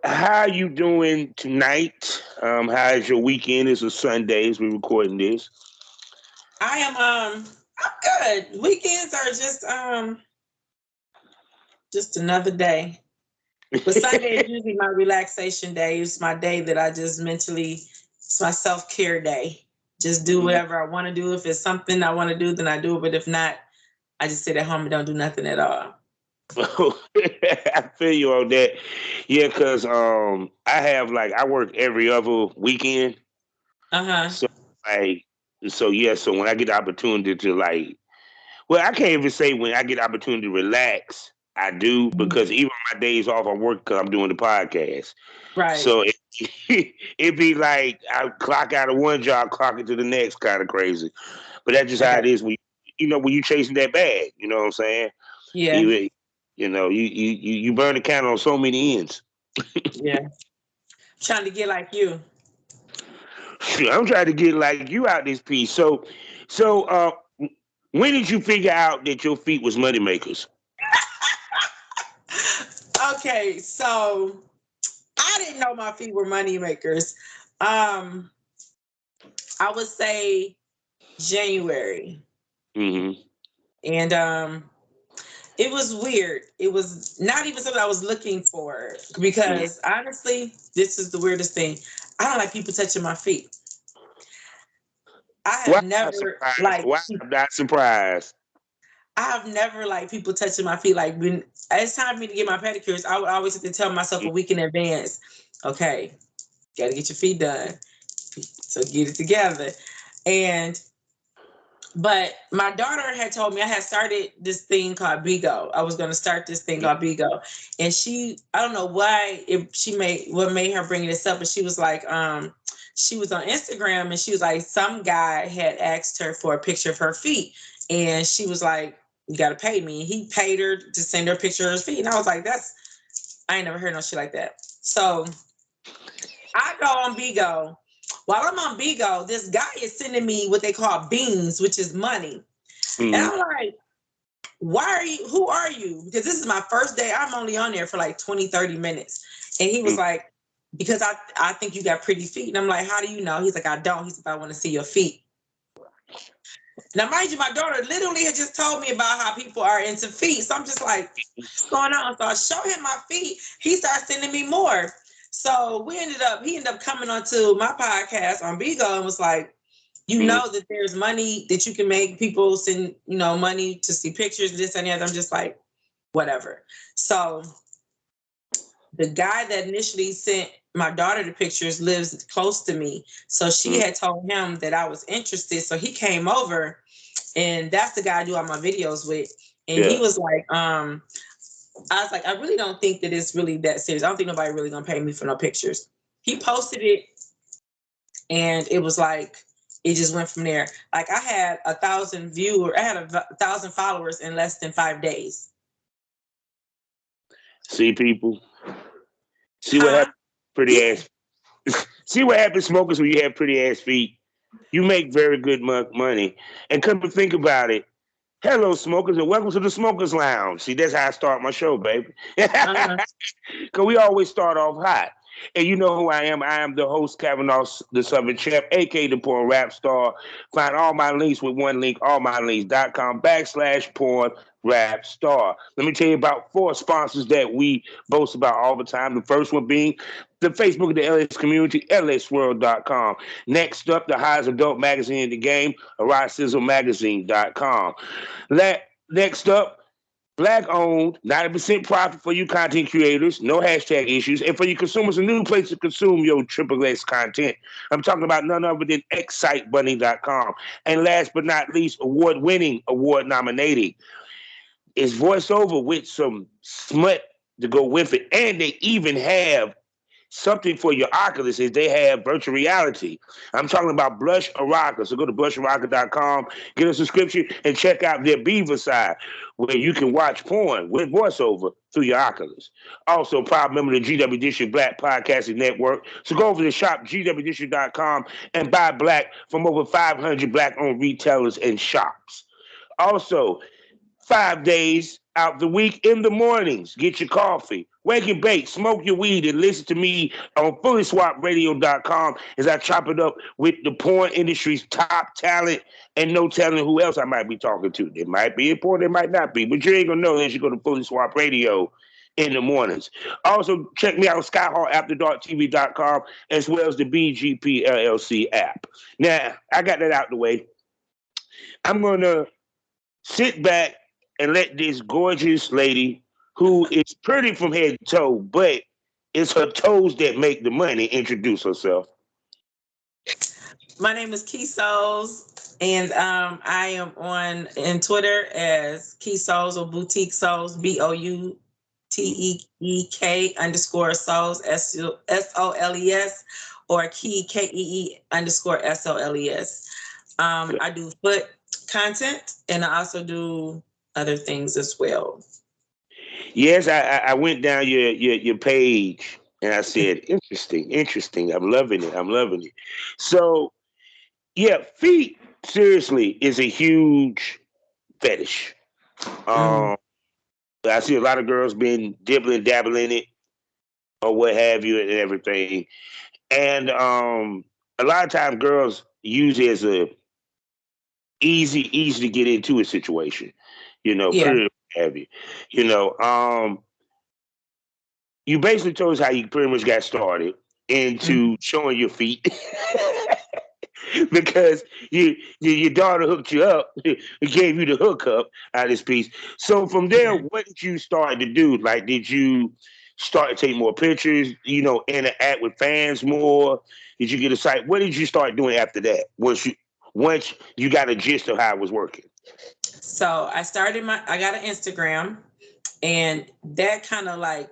how you doing tonight? How's your weekend? It's a Sunday as we're recording this. I am I'm good. Weekends are just another day. But Sunday is usually my relaxation day. It's my day that I just mentally it's my self-care day. Just do whatever I want to do. If it's something I want to do, then I do it. But if not, I just sit at home and don't do nothing at all. I feel you on that. Yeah, cause I have like I work every other weekend. Uh-huh. So like so when I get the opportunity to like well, I can't even say when I get the opportunity to relax, I do because even my days off I work because I'm doing the podcast. Right. So it be like I clock out of one job, clock into the next, kind of crazy. But that's just I how got it is when when you chasing that bag. You know what I'm saying? yeah, You you burn the candle on so many ends. yeah. Trying to get like you. Shit, I'm trying to get like you out this piece. So when did you figure out that your feet was money makers? Okay, so I didn't know my feet were money makers. Um, I would say January. Mm-hmm. And it was weird. It was not even something I was looking for Mm-hmm. because honestly, this is the weirdest thing. I don't like people touching my feet. I Why have am I never surprised? like Why I'm not surprised? I have never like people touching my feet. Like when it's time for me to get my pedicures, I would always have to tell myself a week in advance. Okay, gotta get your feet done. So get it together. And but my daughter had told me I had started this thing called Bigo. I was going to start this thing called Bigo, and I don't know why if she made what made her bring this up, but she was like, she was on Instagram and she was like, some guy had asked her for a picture of her feet, and she was like, "You got to pay me." And he paid her to send her a picture of his feet, and I was like, I ain't never heard no shit like that. So I go on Bigo. While I'm on Bigo, this guy is sending me what they call beans, which is money. And Mm-hmm. I'm like, why are you, who are you? Because this is my first day. I'm only on there for like 20, 30 minutes. And he was like, because I think you got pretty feet. And I'm like, how do you know? He's like, I don't. He said, I want to see your feet. Now, mind you, my daughter literally had just told me about how people are into feet. So I'm just like, what's going on? So I show him my feet. He starts sending me more. So he ended up coming onto my podcast on Bigo and was like, you Mm-hmm. know that there's money that you can make people send, money to see pictures, this and the other. I'm just like, whatever. So the guy that initially sent my daughter the pictures lives close to me. So she had told him that I was interested. So he came over and that's the guy I do all my videos with. And he Yeah. was like, I was like, I really don't think that it's really that serious. I don't think nobody really gonna pay me for no pictures. He posted it and it was like, it just went from there. Like I had 1,000 followers in less than 5 days. See people. See what Huh? happens. Pretty ass. See what happens, smokers, when you have pretty ass feet. You make very good money. And come to think about it, hello, smokers, and welcome to the Smokers Lounge. See, that's how I start my show, baby. Uh-huh. Because we always start off hot. And you know who I am. I am the host, Kavanaugh, the Southern Champ, a.k.a. the Porn Rap Star. Find all my links with one link, allmylinks.com/porn rap star. Let me tell you about four sponsors that we boast about all the time. The first one being the Facebook of the LS community, lsworld.com. Next up, the highest adult magazine in the game, eroticismmagazine.com. Next up, Black owned, 90% profit for you content creators, no hashtag issues, and for you consumers, a new place to consume your triple X content. I'm talking about none other than excitebunny.com. And last but not least, award winning, award nominating is voiceover with some smut to go with it. And they even have something for your Oculus is they have virtual reality. I'm talking about Blush Araka. So go to blusharaka.com, get a subscription, and check out their Beaver side where you can watch porn with voiceover through your Oculus. Also, proud member of the GW District Black Podcasting Network. So go over to shop gwdistrict.com and buy black from over 500 black-owned retailers and shops. Also, 5 days out the week in the mornings. Get your coffee. Wake and bake, smoke your weed, and listen to me on fullyswapradio.com as I chop it up with the porn industry's top talent and no telling who else I might be talking to. They might be important, they might not be, but you ain't gonna know unless you go to Fully Swap Radio in the mornings. Also, check me out on SkyHawkAfterDarkTV.com as well as the BGP LLC app. Now, I got that out the way. I'm gonna sit back and let this gorgeous lady, who is pretty from head to toe, but it's her toes that make the money, introduce herself. My name is Kee Soles, and I am on in Twitter as Kee Soles or Boutique Soles, BOUTEEK_Soles, SOLES, or Kee KEE_SOLES. I do foot content, and I also do other things as well. Yes, I went down your page and I said, interesting, interesting. I'm loving it. I'm loving it. So yeah, feet seriously is a huge fetish. Mm. Um, I see a lot of girls been dibbling, dabbling in it, or what have you, and everything. And a lot of times, girls use it as a easy to get into a situation. You know, Yeah. pretty heavy. You know, you basically told us how you pretty much got started into showing your feet. Because your daughter hooked you up, gave you the hookup out of this piece. So from there, what did you start to do? Like, did you start to take more pictures? You know, interact with fans more? Did you get a site? What did you start doing after that? Once you got a gist of how it was working. So I got an Instagram, and that kind of like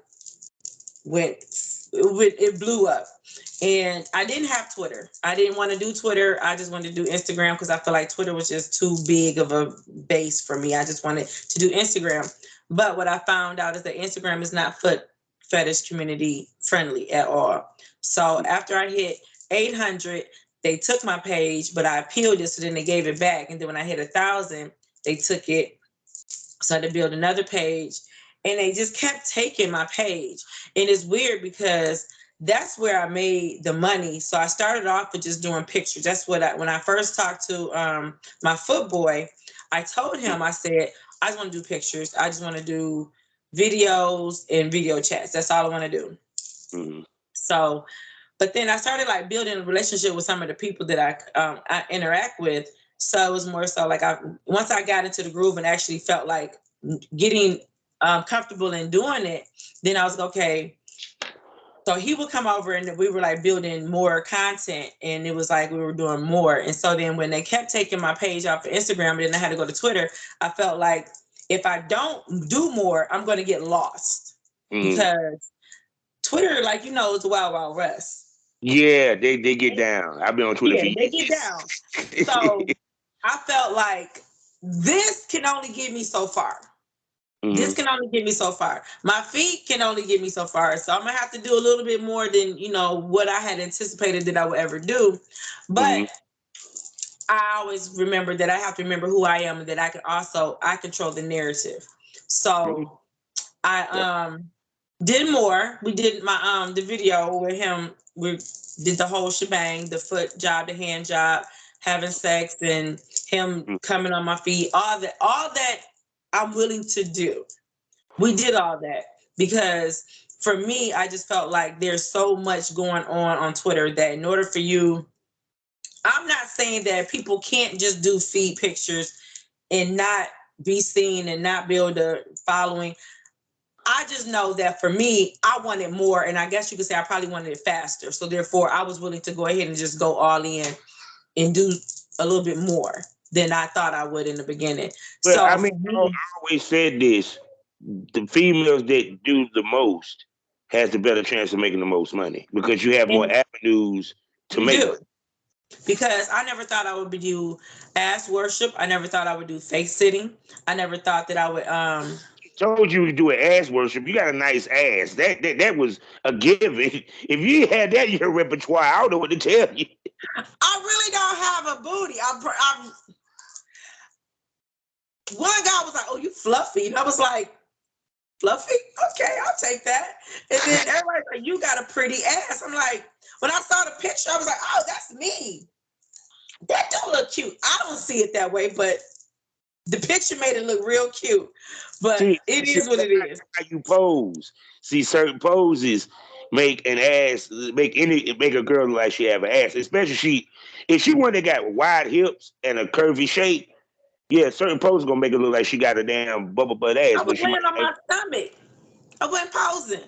it blew up. And I didn't have Twitter. I didn't want to do Twitter. I just wanted to do Instagram because I feel like Twitter was just too big of a base for me. I just wanted to do Instagram. But what I found out is that Instagram is not foot fetish community friendly at all. So after I hit 800, they took my page, but I appealed it, so then they gave it back. And then when I hit 1,000, they took it. So I had to build another page, and they just kept taking my page. And it's weird because that's where I made the money. So I started off with just doing pictures. That's when I first talked to my foot boy, I told him, I said, I just want to do pictures. I just want to do videos and video chats. That's all I want to do. Mm-hmm. So, but then I started like building a relationship with some of the people that I interact with. So it was more so like once I got into the groove and actually felt like getting comfortable in doing it, then I was like, okay. So he would come over and we were like building more content, and it was like we were doing more. And so then when they kept taking my page off of Instagram and then I had to go to Twitter, I felt like if I don't do more, I'm going to get lost because Twitter, like, is the wild, wild west. Yeah, they get down. I've been on Twitter Yeah, for they get down. So I felt like this can only get me so far. This can only get me so far. My feet can only get me so far. So I'm gonna have to do a little bit more than what I had anticipated that I would ever do. But I always remember that I have to remember who I am and that I control the narrative. So I did more. We did my the video with him. We did the whole shebang, the foot job, the hand job, having sex, and him coming on my feet. All that I'm willing to do. We did all that because for me, I just felt like there's so much going on Twitter that in order for you, I'm not saying that people can't just do feed pictures and not be seen and not build a following. I just know that for me, I wanted more. And I guess you could say I probably wanted it faster. So therefore, I was willing to go ahead and just go all in and do a little bit more than I thought I would in the beginning. But So I mean, I always said this: the females that do the most has the better chance of making the most money because you have more avenues to you make do. money. Because I never thought I would do ass worship. I never thought I would do face sitting. I never thought that I would Told you to do an ass worship. You got a nice ass. That was a given. If you had that in your repertoire, I don't know what to tell you. I really don't have a booty. One guy was like, "Oh, you fluffy," and I was like, fluffy. Okay, I'll take that. And then everybody's like, you got a pretty ass. I'm like, when I saw the picture, I was like, oh, that's me. That don't look cute. I don't see it that way, but the picture made it look real cute. But it is what it is. How you pose. See, certain poses make make a girl look like she have an ass. Especially if she one that got wide hips and a curvy shape. Yeah, certain poses gonna make it look like she got a damn bubble butt ass. I was But she laying might on my stomach. I wasn't posing.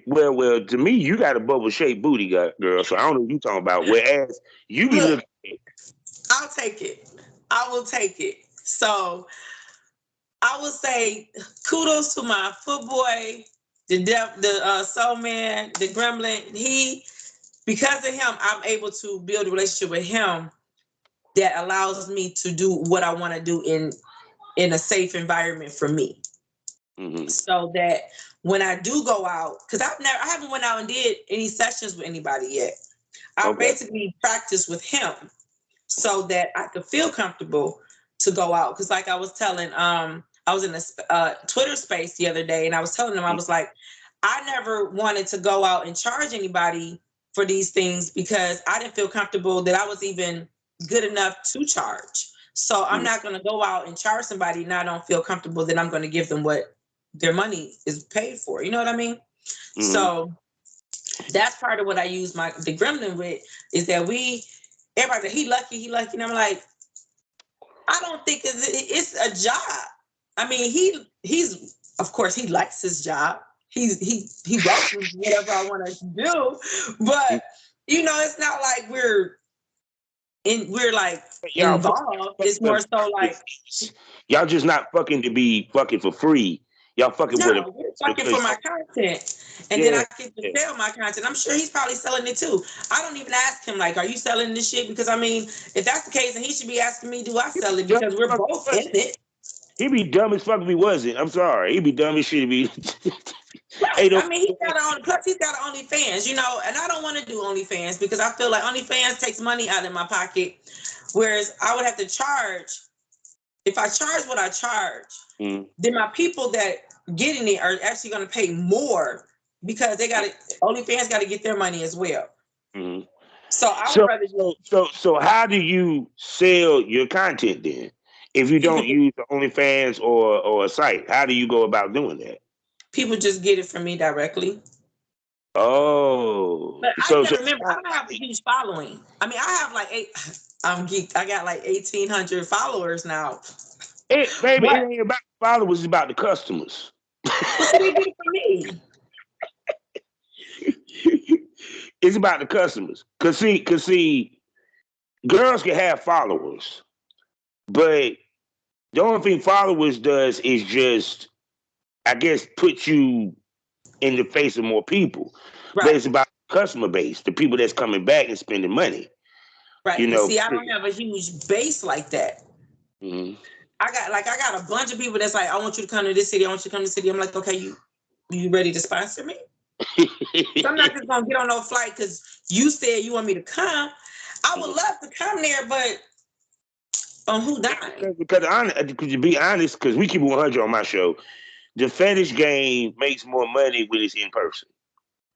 well to me you got a bubble shaped booty, girl. So I don't know what you talking about. Whereas you be Look, looking. I'll take it. I will take it. So I would say kudos to my foot boy, the soul man, the gremlin. Because of him, I'm able to build a relationship with him that allows me to do what I want to do in a safe environment for me. Mm-hmm. So that when I do go out, because I haven't went out and did any sessions with anybody yet. I basically practice with him so that I could feel comfortable to go out. Because like I was telling, I was in a Twitter space the other day, and I was telling them, I was like, I never wanted to go out and charge anybody for these things because I didn't feel comfortable that I was even good enough to charge. So I'm not going to go out and charge somebody and I don't feel comfortable that I'm going to give them what their money is paid for. You know what I mean? Mm-hmm. So that's part of what I use the gremlin with, is that everybody, he lucky. And I'm like, I don't think it's a job. I mean, he's of course he likes his job. He welcomes whatever I want to do, but it's not like we're like involved. It's more so like y'all just not fucking to be fucking for free. Y'all fucking with him. We're fucking for my content. And then I get to sell my content. I'm sure he's probably selling it too. I don't even ask him, like, are you selling this shit? Because I mean, if that's the case, then he should be asking me, do I sell it? Because we're both in it. He'd be dumb as fuck if he wasn't. I'm sorry. He'd be dumb as shit if he Right. I mean, he's got OnlyFans, and I don't want to do OnlyFans because I feel like OnlyFans takes money out of my pocket. Whereas I would have to charge. If I charge what I charge, then my people that get in it are actually going to pay more because OnlyFans got to get their money as well. Mm-hmm. So I would rather. So how do you sell your content then? If you don't use the OnlyFans or a site, how do you go about doing that? People just get it from me directly. Oh, but remember, I don't have a huge following. I mean, I have like I'm geeked. I got like 1,800 followers now. It ain't about the followers; it's about the customers. What do you do for me? It's about the customers. Cause see, girls can have followers, but the only thing followers does is just, I guess, put you in the face of more people. Right. But it's about customer base, the people that's coming back and spending money. Right. See, I don't have a huge base like that. Mm-hmm. I got a bunch of people that's like, I want you to come to this city. I want you to come to the city. I'm like, okay, you ready to sponsor me? So I'm not just gonna get on no flight because you said you want me to come. I would love to come there, but on who dime? Because to be honest, because we keep 100 on my show, the fetish game makes more money when it's in person.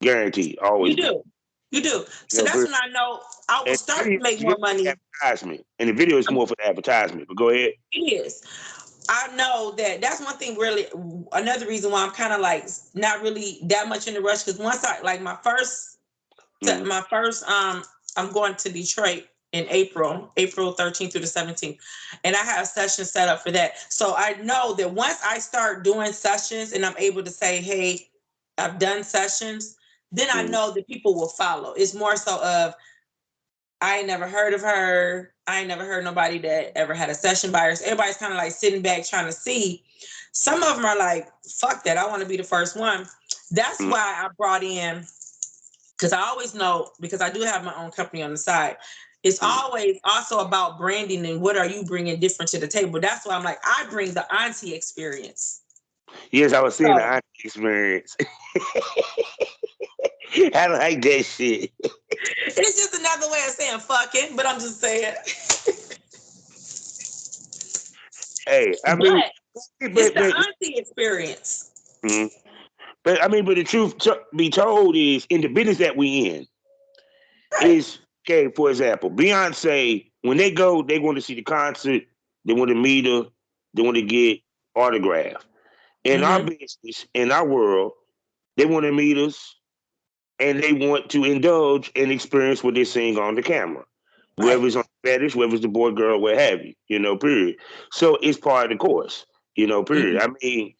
Guaranteed, always. You do. So that's when I know I will start to make more money. Advertisement, and the video is more for the advertisement. But go ahead. It is. I know that's one thing. Really, another reason why I'm kind of like not really that much in the rush, because once I like my first, I'm going to Detroit in April 13th through the 17th, and I have a session set up for that. So I know that once I start doing sessions and I'm able to say, hey, I've done sessions, then I know that people will follow. It's more so of, I ain't never heard of her. I ain't never heard nobody that ever had a session by her. So everybody's kind of like sitting back trying to see. Some of them are like, fuck that. I want to be the first one. That's why I brought in, because I always know, because I do have my own company on the side, it's always also about branding and what are you bringing different to the table. That's why I'm like, I bring the auntie experience. Yes, I was seeing the auntie experience. I like that shit. It's just another way of saying fucking, but I'm just saying. Hey, I mean, it's the auntie experience. Mhm. But I mean, but the truth be told is, in the business that we in, Right. is okay. For example, Beyonce, when they go, they want to see the concert, they want to meet her, they want to get autograph. In our Mm-hmm. business, in our world, they want to meet us and they want to indulge and experience what they're seeing on the camera. Right. Whoever's on the fetish, whoever's the boy, girl, what have you, period. So it's part of the course, Mm-hmm. period. I mean,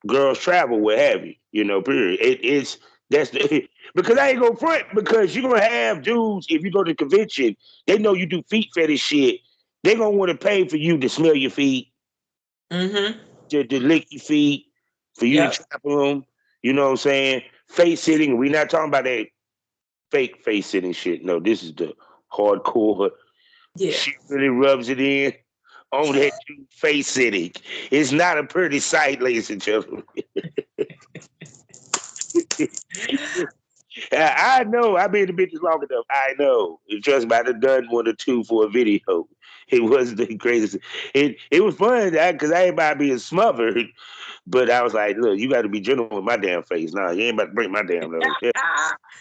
girls travel, what have you, period. It's that's the because I ain't gonna front because you're gonna have dudes if you go to the convention, they know you do feet fetish shit. They gonna want to pay for you to smell your feet, Mm-hmm. to lick your feet, for you to Yep. trap them. You know what I'm saying? Face sitting. We're not talking about that fake face sitting shit. No, this is the hardcore. Yeah. She really rubs it in on that face sitting. It's not a pretty sight, ladies and gentlemen. I know. I've been in the business long enough. I know. Trust me, I'd have done one or two for a video. It wasn't the greatest. It was fun because I ain't about being smothered, but I was like, look, you got to be gentle with my damn face. Nah, you ain't about to break my damn nose. Yeah,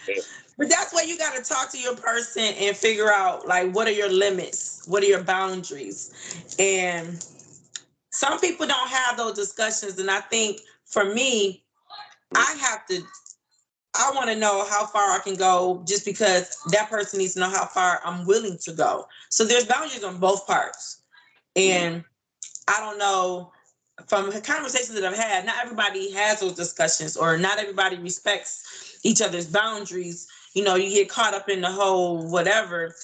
yeah. But that's why you got to talk to your person and figure out like what are your limits, what are your boundaries, and some people don't have those discussions. And I think for me, I have to. I want to know how far I can go just because that person needs to know how far I'm willing to go. So there's boundaries on both parts. Mhm. And I don't know from conversations that I've had, not everybody has those discussions or not everybody respects each other's boundaries. You know, you get caught up in the whole whatever.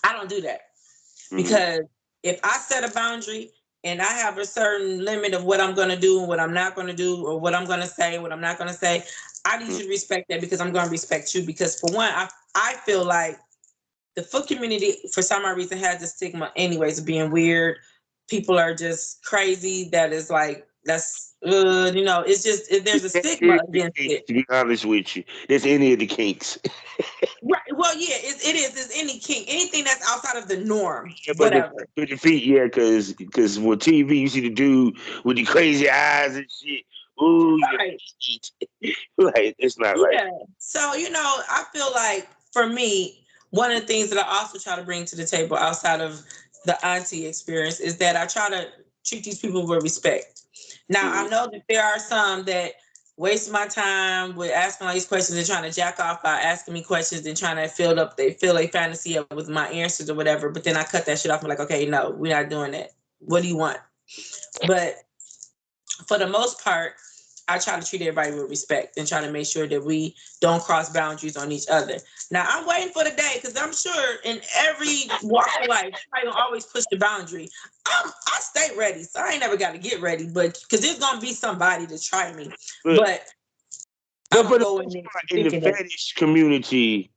I don't do that Mhm. because if I set a boundary and I have a certain limit of what I'm going to do and what I'm not going to do or what I'm going to say, what I'm not going to say, I need you to respect that because I'm going to respect you because for one, I feel like the foot community for some odd reason has the stigma anyways of being weird. People are just crazy. That is like it's just there's a That's stigma any of the against kinks, it. to be honest with you. That's any of the kinks. Right. Well, yeah, it is. It's any kink, anything that's outside of the norm, Yeah, but whatever. with the feet, yeah, because with TV, you see the dude with the crazy eyes and shit. Ooh, your Right. feet. Like, it's not like Yeah. So, I feel like for me, one of the things that I also try to bring to the table outside of the auntie experience is that I try to treat these people with respect. Now, mm, I know that there are some that waste my time with asking all these questions and trying to jack off by asking me questions and trying to fill a fantasy up with my answers or whatever. But then I cut that shit off and like, okay, no, we're not doing that. What do you want? But for the most part, I try to treat everybody with respect and try to make sure that we don't cross boundaries on each other. Now I'm waiting for the day because I'm sure in every walk of life, I don't always push the boundary. I stay ready, so I ain't never got to get ready, but because there's gonna be somebody to try me, but but I but for don't the go in most there part, in the thinking that. fetish community,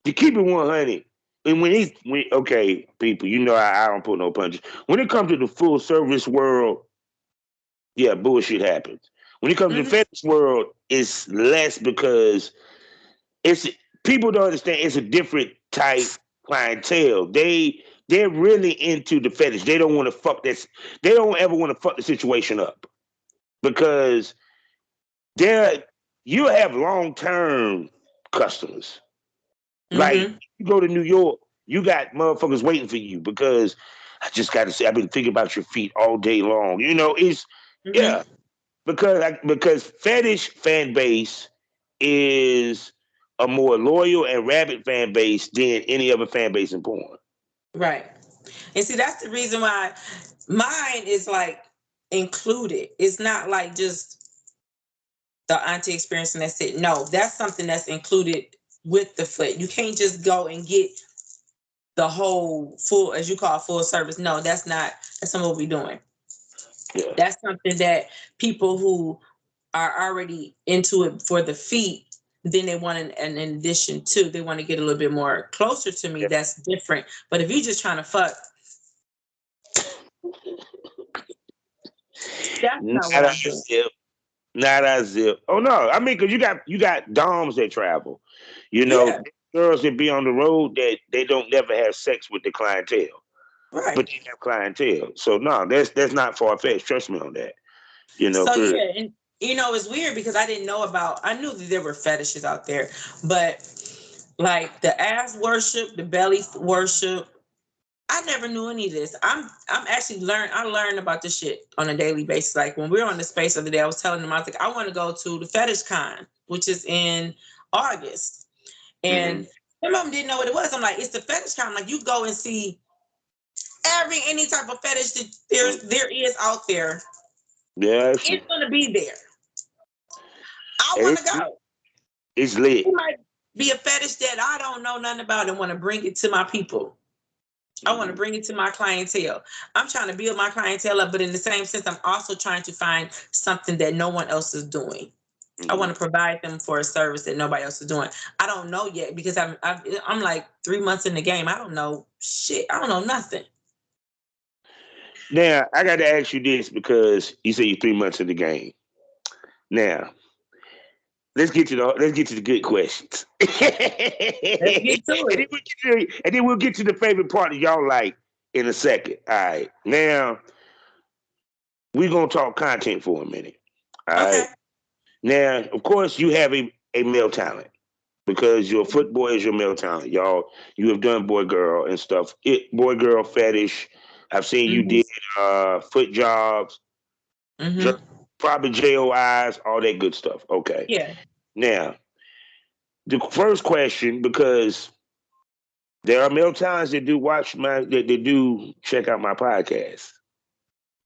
to keep it 100, and okay, people, I don't pull no punches. When it comes to the full service world, yeah, bullshit happens. When it comes to the Mhm. fetish world, it's less because it's people don't understand it's a different type clientele. They're really into the fetish. They don't want to fuck this. They don't ever want to fuck the situation up because they're you have long term customers. Like Mhm. you go to New York, you got motherfuckers waiting for you because I just got to say I've been thinking about your feet all day long. It's yeah Mhm. because fetish fan base is a more loyal and rabid fan base than any other fan base in porn. Right. And see, that's the reason why mine is like included. It's not like just the auntie experience and that's it. No, that's something that's included with the foot. You can't just go and get the whole full, as you call it, full service. No, that's not what we're doing. Yeah, That's something that people who are already into it for the feet, then they want an addition too. They want to get a little bit more closer to me. yeah. That's different. But if you're just trying to fuck, that's Not not what I'm a doing. zip, not a zip. Oh no, I mean, because you got doms that travel. Yeah, Girls that be on the road that they don't never have sex with the clientele, right. but they have clientele. So no, that's not far fetched. Trust me on that. So Period. yeah, it's weird because I knew that there were fetishes out there, but like the ass worship, the belly worship, I never knew any of this. I'm actually I learned about this shit on a daily basis. Like when we were on the space the other day, I was telling them, I was like, I want to go to the Fetish Con, which is in August. And some of them didn't know what it was. I'm like, it's the Fetish Con. Like you go and see any type of fetish that there is out there. Yeah, It's gonna be there. I and want to go. It's lit. It might be a fetish that I don't know nothing about and want to bring it to my people. I want to bring it to my clientele. I'm trying to build my clientele up, but in the same sense, I'm also trying to find something that no one else is doing. I want to provide them for a service that nobody else is doing. I don't know yet because I'm like 3 months in the game. I don't know shit. I don't know nothing. Now I got to ask you this because you say you're 3 months in the game. Now let's get to the good questions. Let's get to it. And then we'll get to the favorite part of y'all like in a second. All right. Now we're gonna talk content for a minute. All right. Now, of course, you have a male talent because your foot boy is your male talent. Y'all, you have done boy girl and stuff. Boy girl fetish. I've seen you did foot jobs, probably JOIs, all that good stuff. Okay. Yeah. Now, the first question, because there are male talents that do check out my podcast.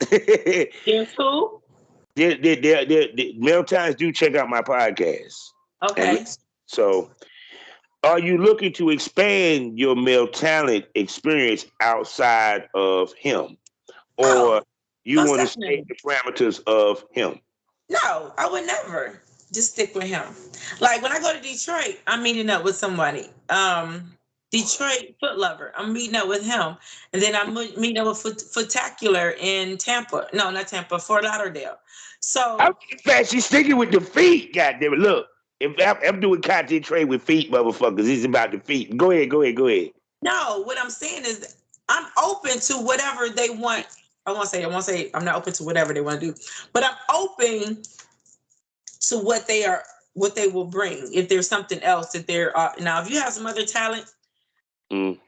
There's who? The male talents do check out my podcast. Okay. So, are you looking to expand your male talent experience outside of him, or you want to stay in the parameters of him? No, I would never. Just stick with him. Like when I go to Detroit, I'm meeting up with somebody. Detroit Foot Lover. I'm meeting up with him, and then I'm meeting up with Footacular in Tampa. No, not Tampa, Fort Lauderdale. So, in fact, she's sticking with the feet. Goddamn it! Look, if I'm doing content trade with feet, motherfuckers, it's about the feet. Go ahead. No, what I'm saying is I'm open to whatever they want. I won't say I'm not open to whatever they want to do, but I'm open to what they will bring. If there's something else that now, if you have some other talent, it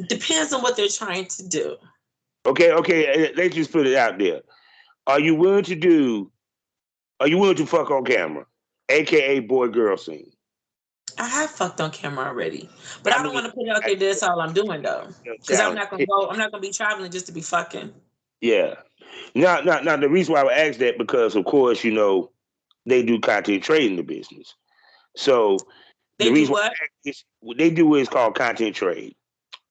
depends on what they're trying to do. Okay. Let's just put it out there. Are you willing to fuck on camera, aka boy girl scene? I have fucked on camera already, but I don't want to put it out there. That's all I'm doing though, because I'm not gonna be traveling just to be fucking. Yeah. Now, the reason why I would ask that because, of course, they do content trading the business. So they do what? What they do is called content trade.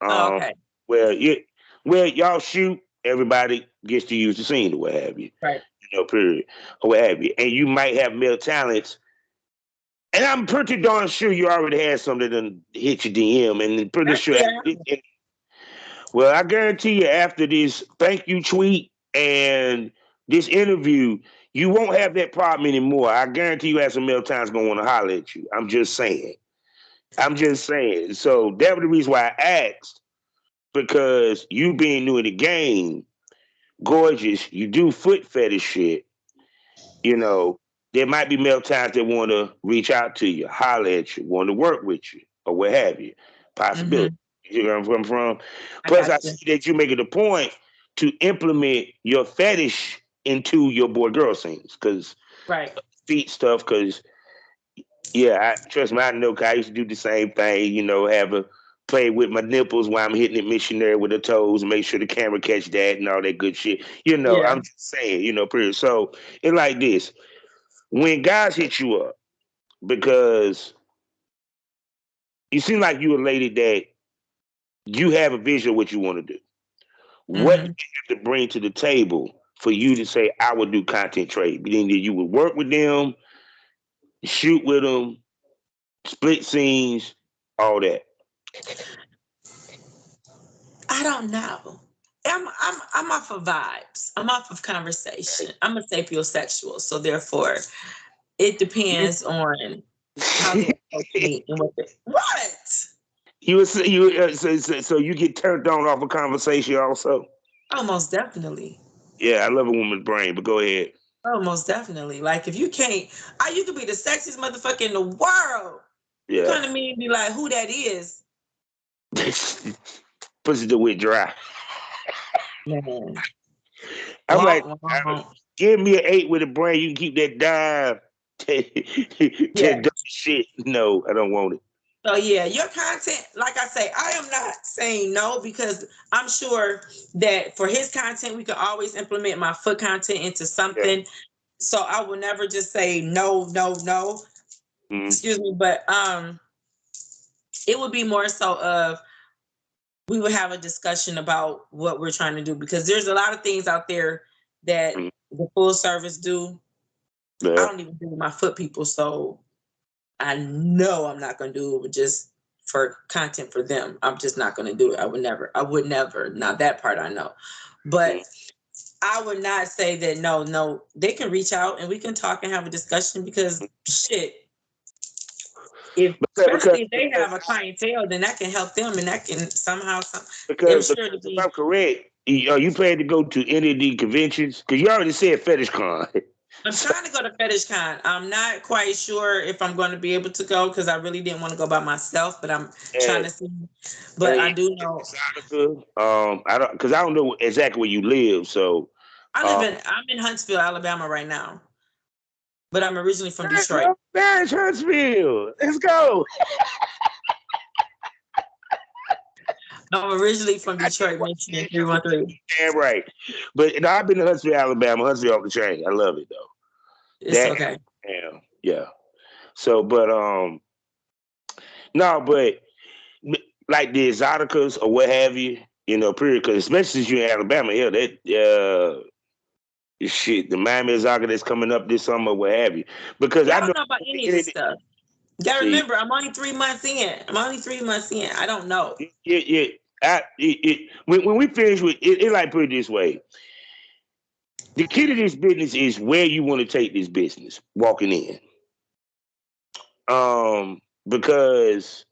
Okay. Where y'all shoot, everybody gets to use the scene or what have you. Right. Period. Or what have you. And you might have male talents. And I'm pretty darn sure you already had something that hit your DM, and pretty sure. Well, I guarantee you, after this thank you tweet and this interview, you won't have that problem anymore. I guarantee you, have some male talents gonna want to holler at you. I'm just saying. So that was the reason why I asked, because you being new in the game, gorgeous, you do foot fetish shit. There might be male talents that want to reach out to you, holler at you, want to work with you, or what have you. Possibility. You know where I'm from? Plus, I see that you make it a point to implement your fetish into your boy girl scenes, because feet stuff. Because trust me, I know. Cause I used to do the same thing. Have a play with my nipples while I'm hitting it missionary with the toes, and make sure the camera catch that and all that good shit. I'm just saying. Period. So it's like this: when guys hit you up, because you seem like you a lady that you have a vision of what you want to do. What do you have to bring to the table for you to say, I would do content trade? Meaning that you would work with them, shoot with them, split scenes, all that. I don't know. I'm off of vibes. I'm off of conversation. I'm a sapiosexual, so therefore it depends on how they approach me and what. So you get turned on off a conversation also? Oh, most definitely. Yeah, I love a woman's brain, but go ahead. Oh, most definitely. Like if you can't, you could be the sexiest motherfucker in the world. You Yeah. come to me and be like, who that is? Pussy to wet dry. Man. I'm like, Won't, won't. give me an 8 with a brain. You can keep that dime. Yeah. That dumb shit. No, I don't want it. So yeah, your content, like I say, I am not saying no because I'm sure that for his content, we could always implement my foot content into Yeah. something. So I will never just say no, no, no. Mm-hmm. Excuse me, but it would be more so of we would have a discussion about what we're trying to do because there's a lot of things out there that the full service do. I Yeah. don't even do my foot people, so I know I'm not going to do it just for content for them. I'm just not going to do it. I would never. Now that part I know. But I would not say that no. They can reach out and we can talk and have a discussion because shit, if Because especially if they have a clientele, then that can help them and that can somehow I'm sure to if be. I'm correct, are you planning to go to any of the conventions? Because you already said Fetish Con. I'm trying to go to Fetish Con. I'm not quite sure if I'm going to be able to go because I really didn't want to go by myself, but I'm trying and to see. But I do know. I don't, because I don't know exactly where you live. So um, I'm in Huntsville, Alabama right now, but I'm originally from Hey, Detroit. there's Huntsville. Let's go. I'm originally from Detroit, Michigan, 313. Damn right. But no, I've been to Huntsville, Alabama. Huntsville off the chain. I love it though. It's That okay. yeah. So, but no, but like the exoticas or what have you, period. Because especially since you're in Alabama, yeah, that shit, the Miami exotica that's coming up this summer, what have you. Because Yeah, I I know don't know about any of this stuff. You gotta see, remember, I'm only 3 months in. I don't know. when we finish with it, like put it this way. The key to this business is where you want to take this business walking in. Because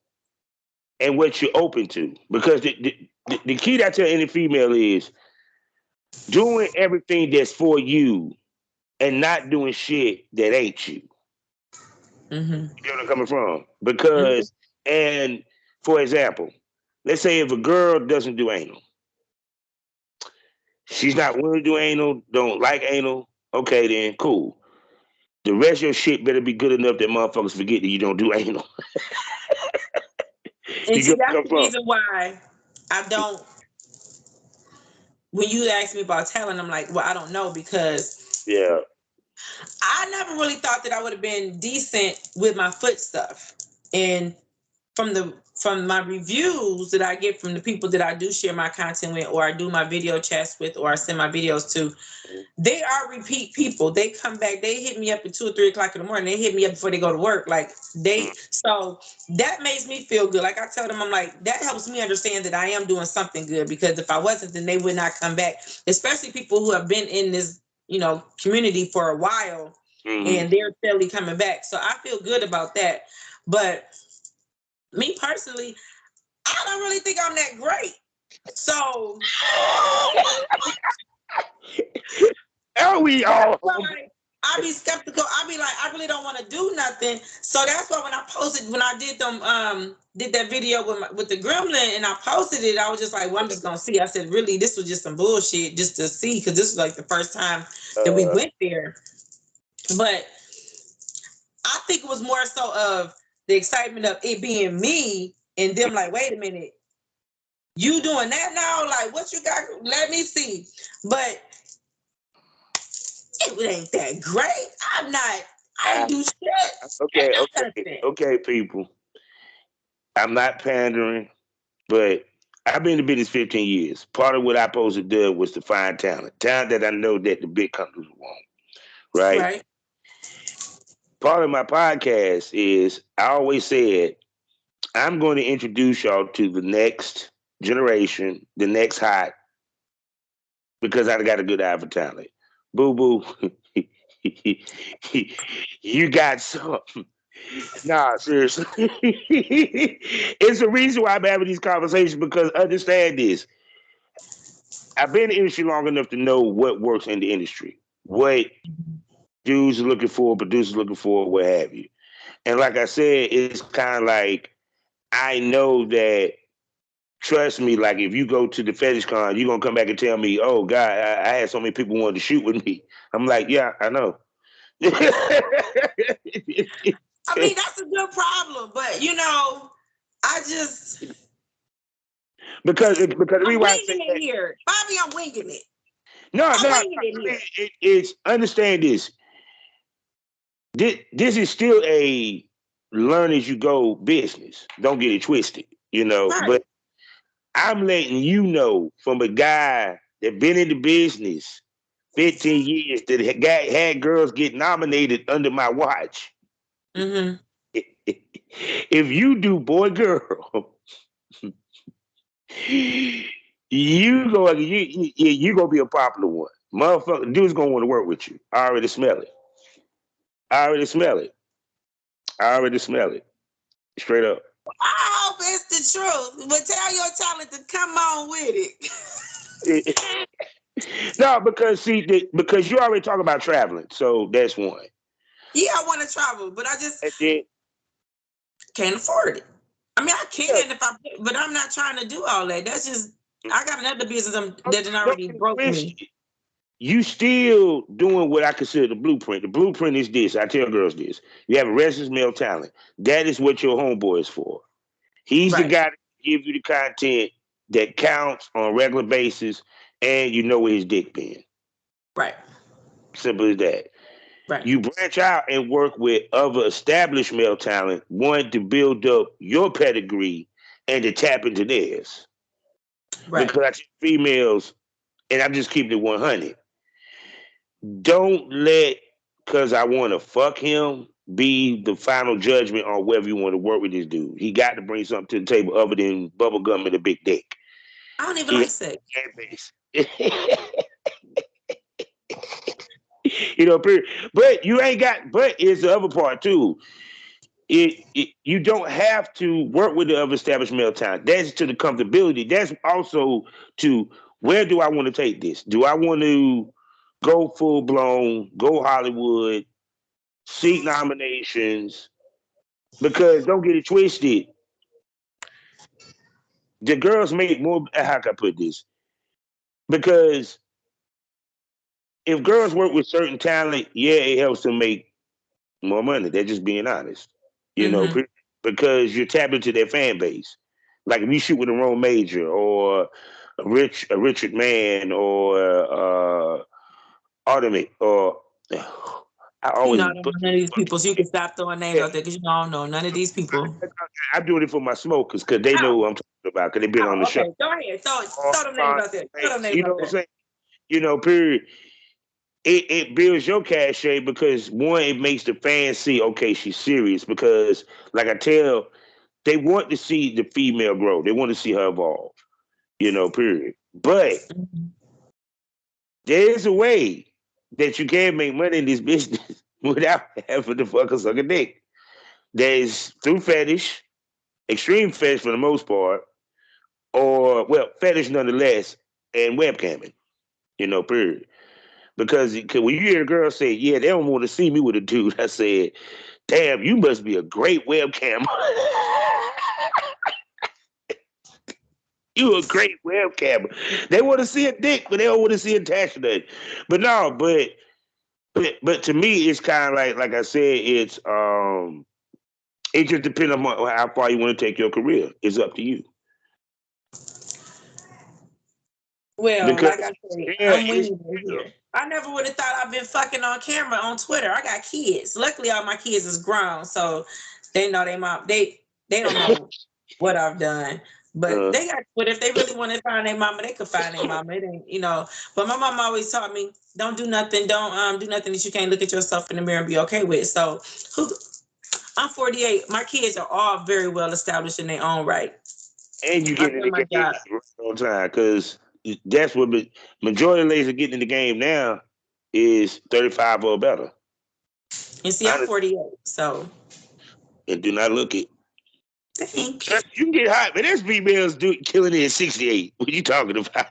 and what you're open to. Because the key that I tell any female is doing everything that's for you and not doing shit that ain't you. Mm-hmm. You know where I'm coming from? Mm-hmm. Because, and for example, let's say if a girl doesn't do anal, she's not willing to do anal, don't like anal, okay, then cool. The rest of your shit better be good enough that motherfuckers forget that you don't do anal. And You see, get where that's I come the from? reason why I don't. When you ask me about talent, I'm like, well, I don't know because Yeah. I never really thought that I would have been decent with my foot stuff. And from my reviews that I get from the people that I do share my content with, or I do my video chats with, or I send my videos to, they are repeat people. They come back. They hit me up at 2 or 3 o'clock in the morning. They hit me up before they go to work. So that makes me feel good. Like I tell them, I'm like, that helps me understand that I am doing something good because if I wasn't, then they would not come back. Especially people who have been in this, community for a while and they're steadily coming back. So I feel good about that. But me personally, I don't really think I'm that great. So Are we that's all? why I be skeptical. I be like, I really don't want to do nothing. So that's why when I did that video with the gremlin and I posted it, I was just like, well, I'm just gonna see. I said, really, this was just some bullshit just to see because this was like the first time that we went there. But I think it was more so of the excitement of it being me and them like, wait a minute, you doing that now? Like, what you got? Let me see. But it ain't that great. I ain't do shit. Okay, people. I'm not pandering, but I've been in the business 15 years. Part of what I supposed to do was to find talent that I know that the big companies want, right? Right. Part of my podcast is I always said I'm going to introduce y'all to the next generation, the next hot, because I got a good eye for talent. Boo boo, you got something. Nah, seriously. It's the reason why I'm having these conversations because understand this. I've been in the industry long enough to know what works in the industry. what dudes are looking for, producers looking for, what have you. And like I said, it's kind of like I know that. Trust me, like if you go to the fetish con, you're gonna come back and tell me, "Oh God, I had so many people wanted to shoot with me." I'm like, "Yeah, I know." I mean, that's a good problem, but I just because the I'm reason why I say winging it that, here, Bobby. I'm winging it. no, I'm no, I winging it mean, here. it's understand this. This is still a learn as you go business. Don't get it twisted, Right. But I'm letting you know from a guy that been in the business 15 years that had girls get nominated under my watch. Mm-hmm. If you do boy girl, you gonna be a popular one. Motherfucker, dude's gonna want to work with you. I already smell it. I already smell it. I already smell it. Straight up. I hope it's the truth, but tell your talent to come on with it. No, because because you already talk about traveling, so that's one. Yeah, I want to travel, but I just And then, can't afford it. I mean, I yeah, can but I'm not trying to do all that. That's just I got another business that done don't already get it broke me. twisted. You still doing what I consider the blueprint. The blueprint is this. I tell girls this. You have a restless male talent. That is what your homeboy is for. He's the Right, guy that give you the content that counts on a regular basis, and you know where his dick been. right, Simple as that. right, You branch out and work with other established male talent, one to build up your pedigree and to tap into theirs. right. Because I think females, and I'm just keeping it 100, don't let because I want to fuck him be the final judgment on whether you want to work with this dude. He got to bring something to the table other than bubble gum and a big dick. I don't even He like has sex. fan base. Period. But you ain't got. But it's the other part too. You don't have to work with the other established male talent. That's to the comfortability. That's also to where do I want to take this? Do I want to go full blown, go Hollywood, seek nominations? Because don't get it twisted. The girls make more. How can I put this? Because if girls work with certain talent, yeah, it helps them make more money. They're just being honest, Mm-hmm. because you're tapping into their fan base. Like if you shoot with a Rome Major or a Richard Mann or Ultimate or I You know, always I don't know none of these people, so you can stop throwing names yeah, out there because I don't know none of these people. I'm doing it for my smokers because they know Oh, who I'm talking about because they've been on the show. okay. Go ahead. Throw them names out there. Throw them names You know out what I'm there. saying? Period. It builds your cachet because one, it makes the fans see, okay, she's serious. Because like I tell, they want to see the female grow. They want to see her evolve. Period. But Mhm. there is a way that you can make money in this business without having to fuck a sucker dick. There's through fetish, extreme fetish for the most part, or well, fetish nonetheless, and webcamming. Period. Because when you hear a girl say, "Yeah, they don't want to see me with a dude," I said, "Damn, you must be a great webcam." You a great webcam. They want to see a dick, but they don't want to see attachment. But no, but to me, it's kind of like I said, it just depends on how far you want to take your career. It's up to you. Well, Because like I said, yeah, I'm it's winging it here. I never would have thought I've been fucking on camera on Twitter. I got kids. Luckily, all my kids is grown, so they know they mom. They don't know what I've done, but uh, they got Twitter. If they really want to find their mama, they could find their mama. It ain't. But my mom always taught me, don't do nothing. Don't do nothing that you can't look at yourself in the mirror and be okay with. So, I'm 48. My kids are all very well established in their own right. and you I've get in done the my game job. right on time because that's what majority of ladies are getting in the game now is 35 or better. And see, I'm Honestly, 48, so. and do not look it. Thank you. You can get hot, man. There's females killing it at 68. What are you talking about?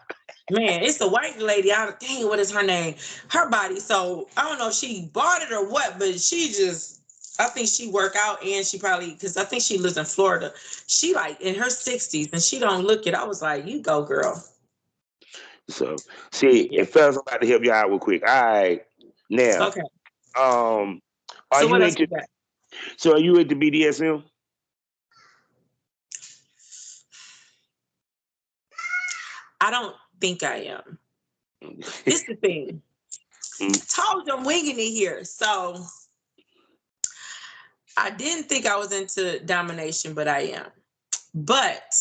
Man, it's the white lady. Dang, what is her name? Her body. So I don't know if she bought it or what, but I think she work out and she probably, because I think she lives in Florida. She like in her 60s and she don't look it. I was like, you go, girl. So, see, Yeah. if fellas, I'm about to help you out real quick. All right. Now, Okay. are So you what else into, you got? so are you into BDSM? I don't think I am. This is the thing. I told you I'm winging it here. So I didn't think I was into domination, but I am. But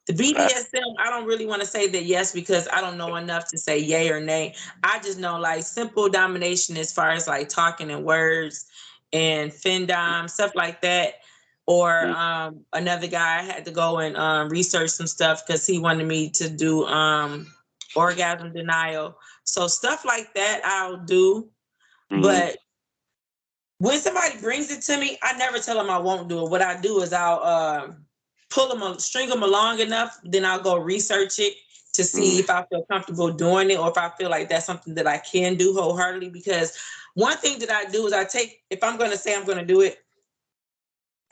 the BDSM, I don't really want to say that yes, because I don't know enough to say yay or nay. I just know like simple domination as far as like talking in words and findom, stuff like that. Or another guy had to go and research some stuff because he wanted me to do orgasm denial. So stuff like that I'll do. But when somebody brings it to me, I never tell them I won't do it. What I do is I'll string them along enough, then I'll go research it to see if I feel comfortable doing it or if I feel like that's something that I can do wholeheartedly. Because one thing that I do is if I'm going to say I'm going to do it,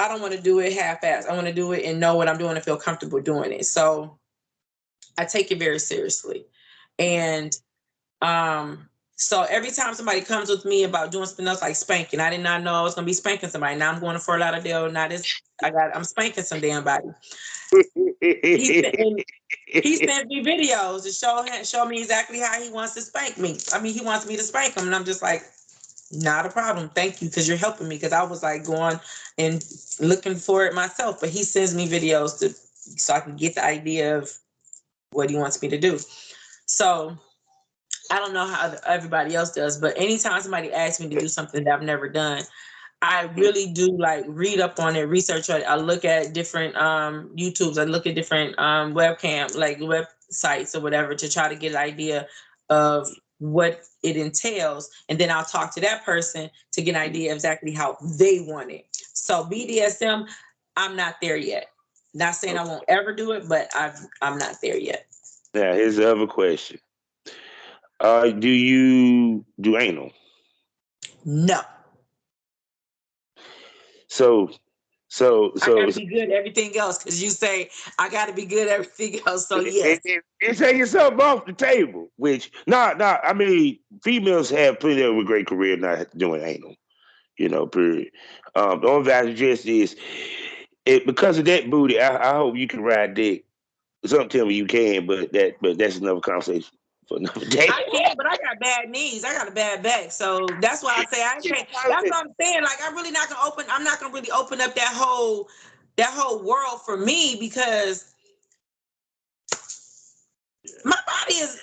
I don't want to do it half-assed. I want to do it and know what I'm doing and feel comfortable doing it. So I take it very seriously. And so every time somebody comes with me about doing something else like spanking, I did not know I was gonna be spanking somebody. Now I'm going to Fort Lauderdale. I'm spanking some damn body. He sent me videos to show me exactly how he wants to spank me. I mean, he wants me to spank him, and I'm just like, not a problem. Thank you, because you're helping me. Because I was like going and looking for it myself, but he sends me videos so I can get the idea of what he wants me to do. So I don't know how everybody else does, but anytime somebody asks me to do something that I've never done, I really do like read up on it, research it. I look at different YouTubes. I look at different webcam, like websites or whatever, to try to get an idea of what it entails. And then I'll talk to that person to get an idea of exactly how they want it. So BDSM, I'm not there yet. Not saying I won't ever do it, but I'm not there yet. Now, here's the other question. Do you do anal? No. So I gotta be good at everything else because you say I gotta be good at everything else. So yes. and taking something off the table, which I mean, females have plenty of a great career not doing anal, period. The only thing I suggest is because of that booty, I hope you can ride dick. Some tell me you can, but that's another conversation for another day. I can, but I got bad knees. I got a bad back. So that's why I say I can't. That's what I'm saying. Like I'm really not gonna I'm not gonna really open up that whole world for me because my body is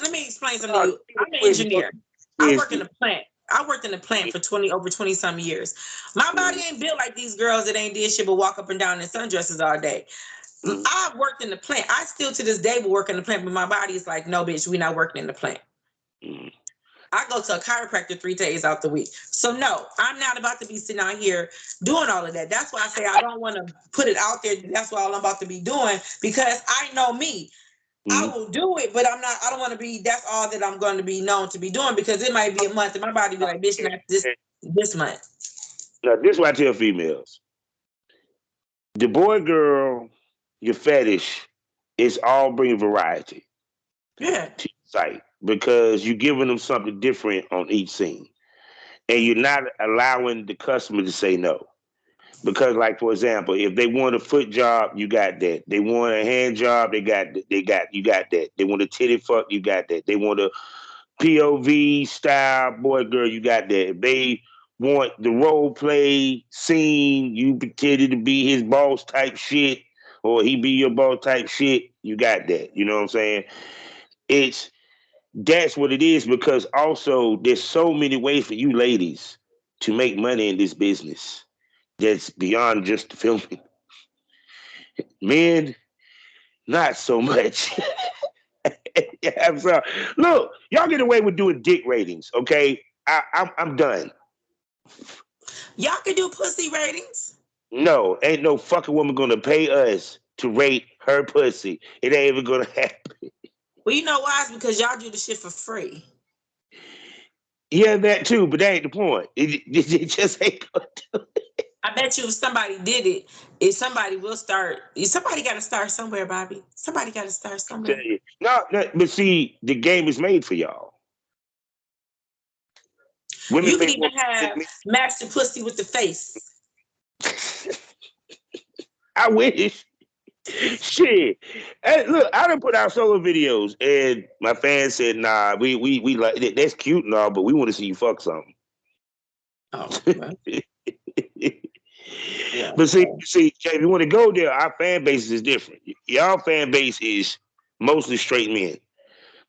let me explain something to you. I'm an engineer. I work in a plant. I worked in the plant for over 20 some years. My body ain't built like these girls that ain't did shit but walk up and down in sundresses all day. I worked in the plant. I still to this day will work in the plant, but my body is like, no, bitch, we're not working in the plant. I go to a chiropractor 3 days out the week. So no, I'm not about to be sitting out here doing all of that. That's why I say I don't want to put it out there. That's what I'm about to be doing because I know me. I will do it, but I don't want to be, that's all that I'm going to be known to be doing because it might be a month and my body be like, bitch, not this month. Now, this is what I tell females. The boy, girl, your fetish is all bringing variety to your site because you're giving them something different on each scene. And you're not allowing the customer to say no. Because, like, for example, if they want a foot job, you got that. They want a hand job, you got that. They want a titty fuck, you got that. They want a POV style boy, girl, you got that. If they want the role play scene, you pretended to be his boss type shit, or he be your boss type shit, you got that. You know what I'm saying? That's what it is because also there's so many ways for you ladies to make money in this business that's beyond just the filming. Men, not so much. I'm sorry. Look, y'all get away with doing dick ratings, okay? I'm done. Y'all can do pussy ratings. No, ain't no fucking woman gonna pay us to rate her pussy. It ain't even gonna happen. Well, you know why? It's because y'all do the shit for free. Yeah, that too, but that ain't the point. It just ain't gonna do I bet you if somebody did it, if somebody will start, somebody got to start somewhere, Bobby. Somebody got to start somewhere. it. No, no, but see, the game is made for y'all. Women You can pay even more than have match the pussy with the face. me. I wish. Shit. Hey, look, I done put out solo videos, and my fans said, "Nah, we like that's cute and all, but we want to see you fuck something." Oh, well, yeah. But see, Jay, if you want to go there, our fan base is different. Y'all fan base is mostly straight men.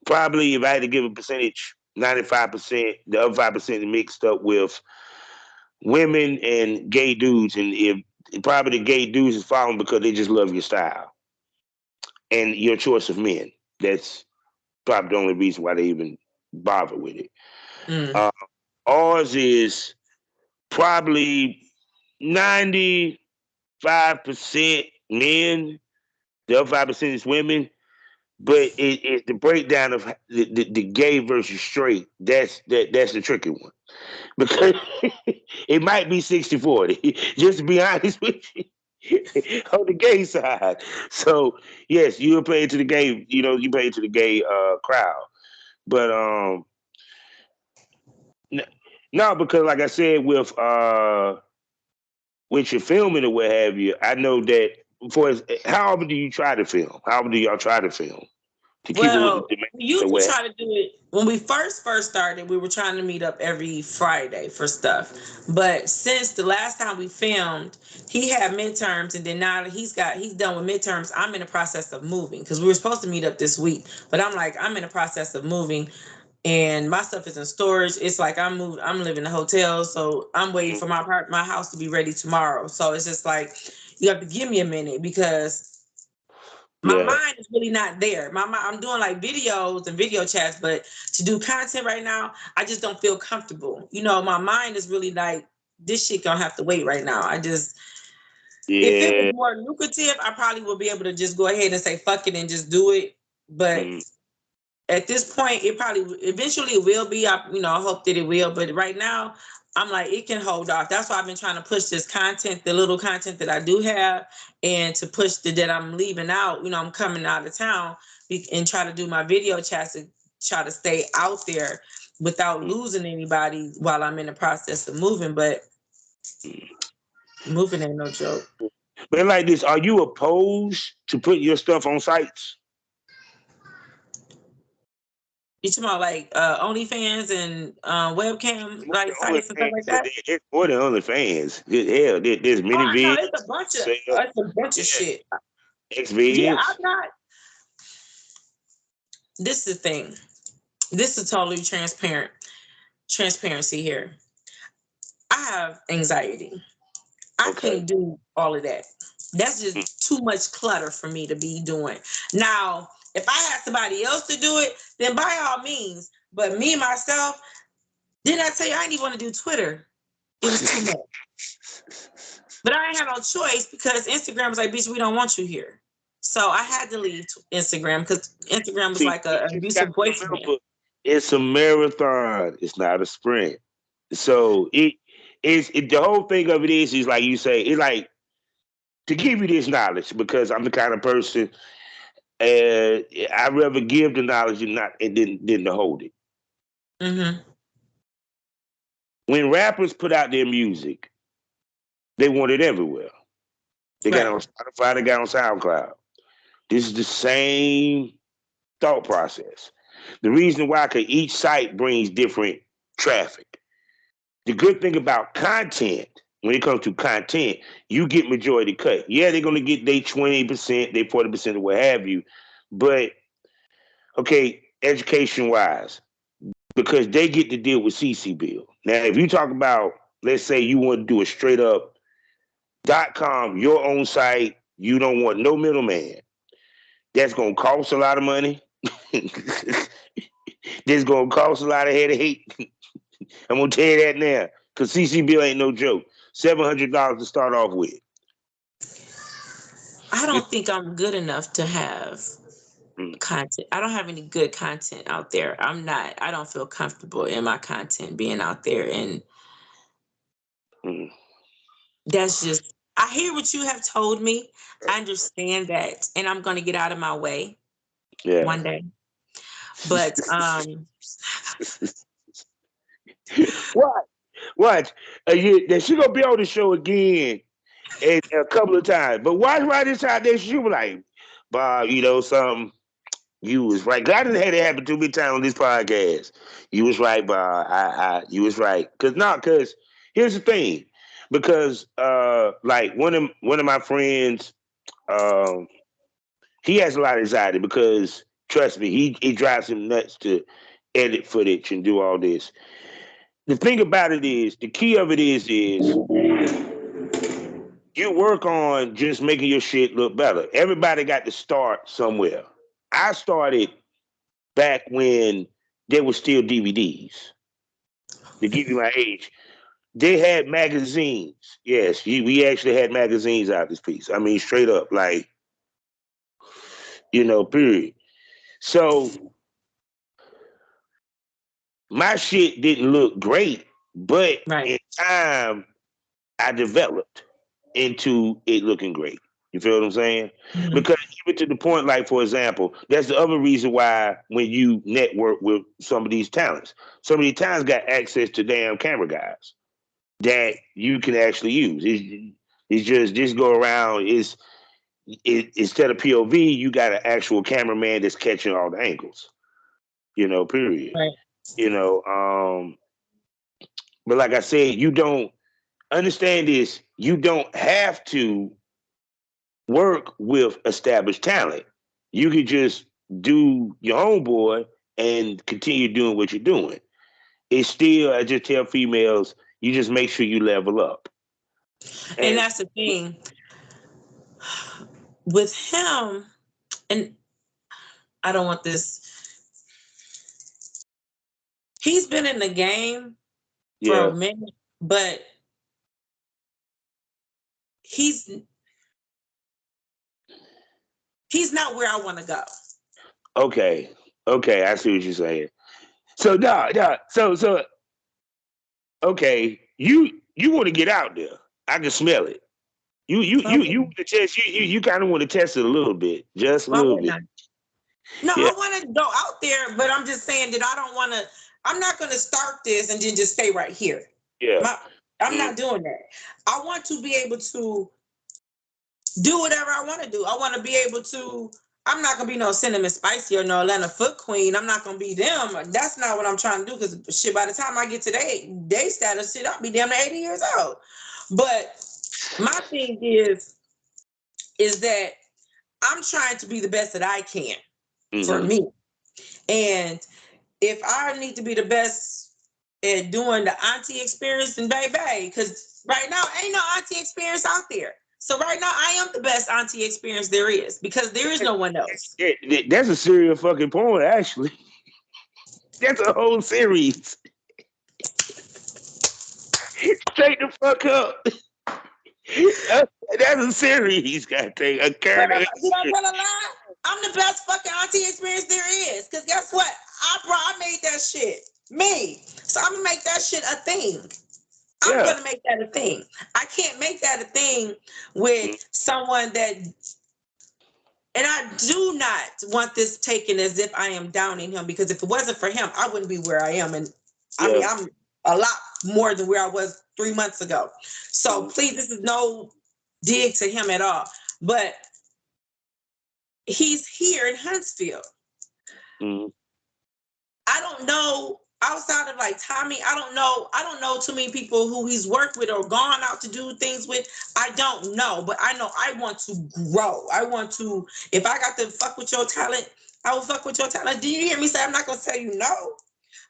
Probably, if I had to give a percentage, 95%, the other 5% mixed up with women and gay dudes, and if probably the gay dudes is following because they just love your style and your choice of men. That's probably the only reason why they even bother with it. Mm. Uh, Ours is probably 95% men. The other 5% is women. But it's the breakdown of the gay versus straight. That's the tricky one. Because it might be 60-40, just to be honest with you. On the gay side. So yes, you play to the gay, you play to the gay crowd. But no, because like I said, with your filming or what have you, I know that how often do you try to film? How often do y'all try to film? To keep it with the Well, demand we or used to what? try to do it when we first started. We were trying to meet up every Friday for stuff, but since the last time we filmed, he had midterms, and then now that he's done with midterms, I'm in the process of moving because we were supposed to meet up this week, but I'm in the process of moving, and my stuff is in storage. It's like I'm living in a hotel, so I'm waiting for my house to be ready tomorrow. So it's just like you have to give me a minute because my Yeah. mind is really not there. I'm doing like videos and video chats, but to do content right now, I just don't feel comfortable. My mind is really like this shit gonna have to wait right now. If it was Yeah. more lucrative, I probably would be able to just go ahead and say fuck it and just do it. But Mm. at this point, it probably eventually it will be. I hope that it will. But right now, I'm like it can hold off. That's why I've been trying to push this content, the little content that I do have, and to push that I'm leaving out. I'm coming out of town and try to do my video chats and try to stay out there without losing anybody while I'm in the process of moving. But moving ain't no joke. But like this, are you opposed to putting your stuff on sites? You talking about like OnlyFans and webcam More like than sites and stuff like OnlyFans. that? It's more than OnlyFans. Hell, there's Oh, I know manyvids, sale, it's a bunch of yeah, shit. Yeah, Xvids. I'm not. This is the thing. This is totally transparency here. I have anxiety. I Okay. can't do all of that. That's just too much clutter for me to be doing. Now, if I had somebody else to do it, then by all means. But me myself, didn't I tell you I didn't even want to do Twitter? It was too much. But I ain't had no choice because Instagram was like, bitch, we don't want you here. So I had to leave Instagram because Instagram was See, like you an just got abusive to boyfriend. remember, it's a marathon. It's not a sprint. So the whole thing of it is like you say, it's like to give you this knowledge because I'm the kind of person I'd rather give the knowledge than to hold it. Mm-hmm. When rappers put out their music, they want it everywhere. They got it Right. on Spotify, they got it on SoundCloud. This is the same thought process. The reason why, because each site brings different traffic. The good thing about content, when it comes to content, you get majority cut. Yeah, they're gonna get their 20%, their 40%, or what have you. But okay, education wise, because they get to deal with CC bill. Now, if you talk about, let's say you want to do a straight up .com, your own site, you don't want no middleman. That's gonna cost a lot of money. This gonna cost a lot of headache. I'm gonna tell you that now, cause CC bill ain't no joke. $700 to start off with. I don't think I'm good enough to have content. I don't have any good content out there. I don't feel comfortable in my content being out there. And that's just, I hear what you have told me. I understand that. And I'm going to get out of my way one day. But, Watch. She gonna be on the show again and a couple of times. But watch right this time, then she was like, Bob, you know something? You was right. 'Cause I didn't have it happen too many times on this podcast. You was right, Bob. You was right. Cause here's the thing. Because like one of my friends, um, he has a lot of anxiety because trust me, it drives him nuts to edit footage and do all this. The thing about it is, the key of it is you work on just making your shit look better. Everybody got to start somewhere. I started back when there were still DVDs. To give you my age, they had magazines. Yes, we actually had magazines out this piece. I mean, straight up, like, period. So my shit didn't look great, but right. in time, I developed into it looking great. You feel what I'm saying? Mhm. Because even to the point, like for example, that's the other reason why when you network with some of these talents, some of these talents got access to damn camera guys that you can actually use. It's just go around. Instead of POV, you got an actual cameraman that's catching all the angles. Period. Right. You know, um, but like I said, you don't understand this. You don't have to work with established talent. You could just do your own boy and continue doing what you're doing. It's still, I just tell females, you just make sure you level up. And And that's the thing with him. And I don't want this. He's been in the game for yeah, a minute, but he's not where I want to go. okay, I see what you're saying. So no, so okay, you want to get out there. I can smell it. You Okay. want to test you kind of want to test it a little bit, just a Why little wouldn't bit. I? No, Yeah, I want to go out there, but I'm just saying that I don't want to. I'm not going to start this and then just stay right here. yeah. My, I'm Mm, not doing that. I want to be able to do whatever I want to do. I want to be able to. I'm not gonna be no cinnamon spicy or no Atlanta foot queen. I'm not gonna be them. That's not what I'm trying to do. Because shit, by the time I get to day status, shit, I'll be damn near 80 years old. But my thing is that I'm trying to be the best that I can for mm-hmm. me. And if I need to be the best at doing the auntie experience, then baby, because right now ain't no auntie experience out there. So right now I am the best auntie experience there is because there is no one else. That's a serious fucking point, actually. That's a whole series. Straight the fuck up. That's a series, gotta take a Did character. I tell a lie? I'm the best fucking auntie experience there is. Cause guess what? I made that shit. Me. So I'm gonna make that shit a thing. I'm Yeah. gonna make that a thing. I can't make that a thing with someone that, and I do not want this taken as if I am downing him, because if it wasn't for him, I wouldn't be where I am. And I mean, Yeah. I'm a lot more than where I was 3 months ago. So please, this is no dig to him at all. But he's here in Huntsville. Mm. I don't know outside of like Tommy. I don't know too many people who he's worked with or gone out to do things with. I don't know, but I know I want to grow. I want to. If I got to fuck with your talent, I will fuck with your talent. Do you hear me say? I'm not gonna tell you no,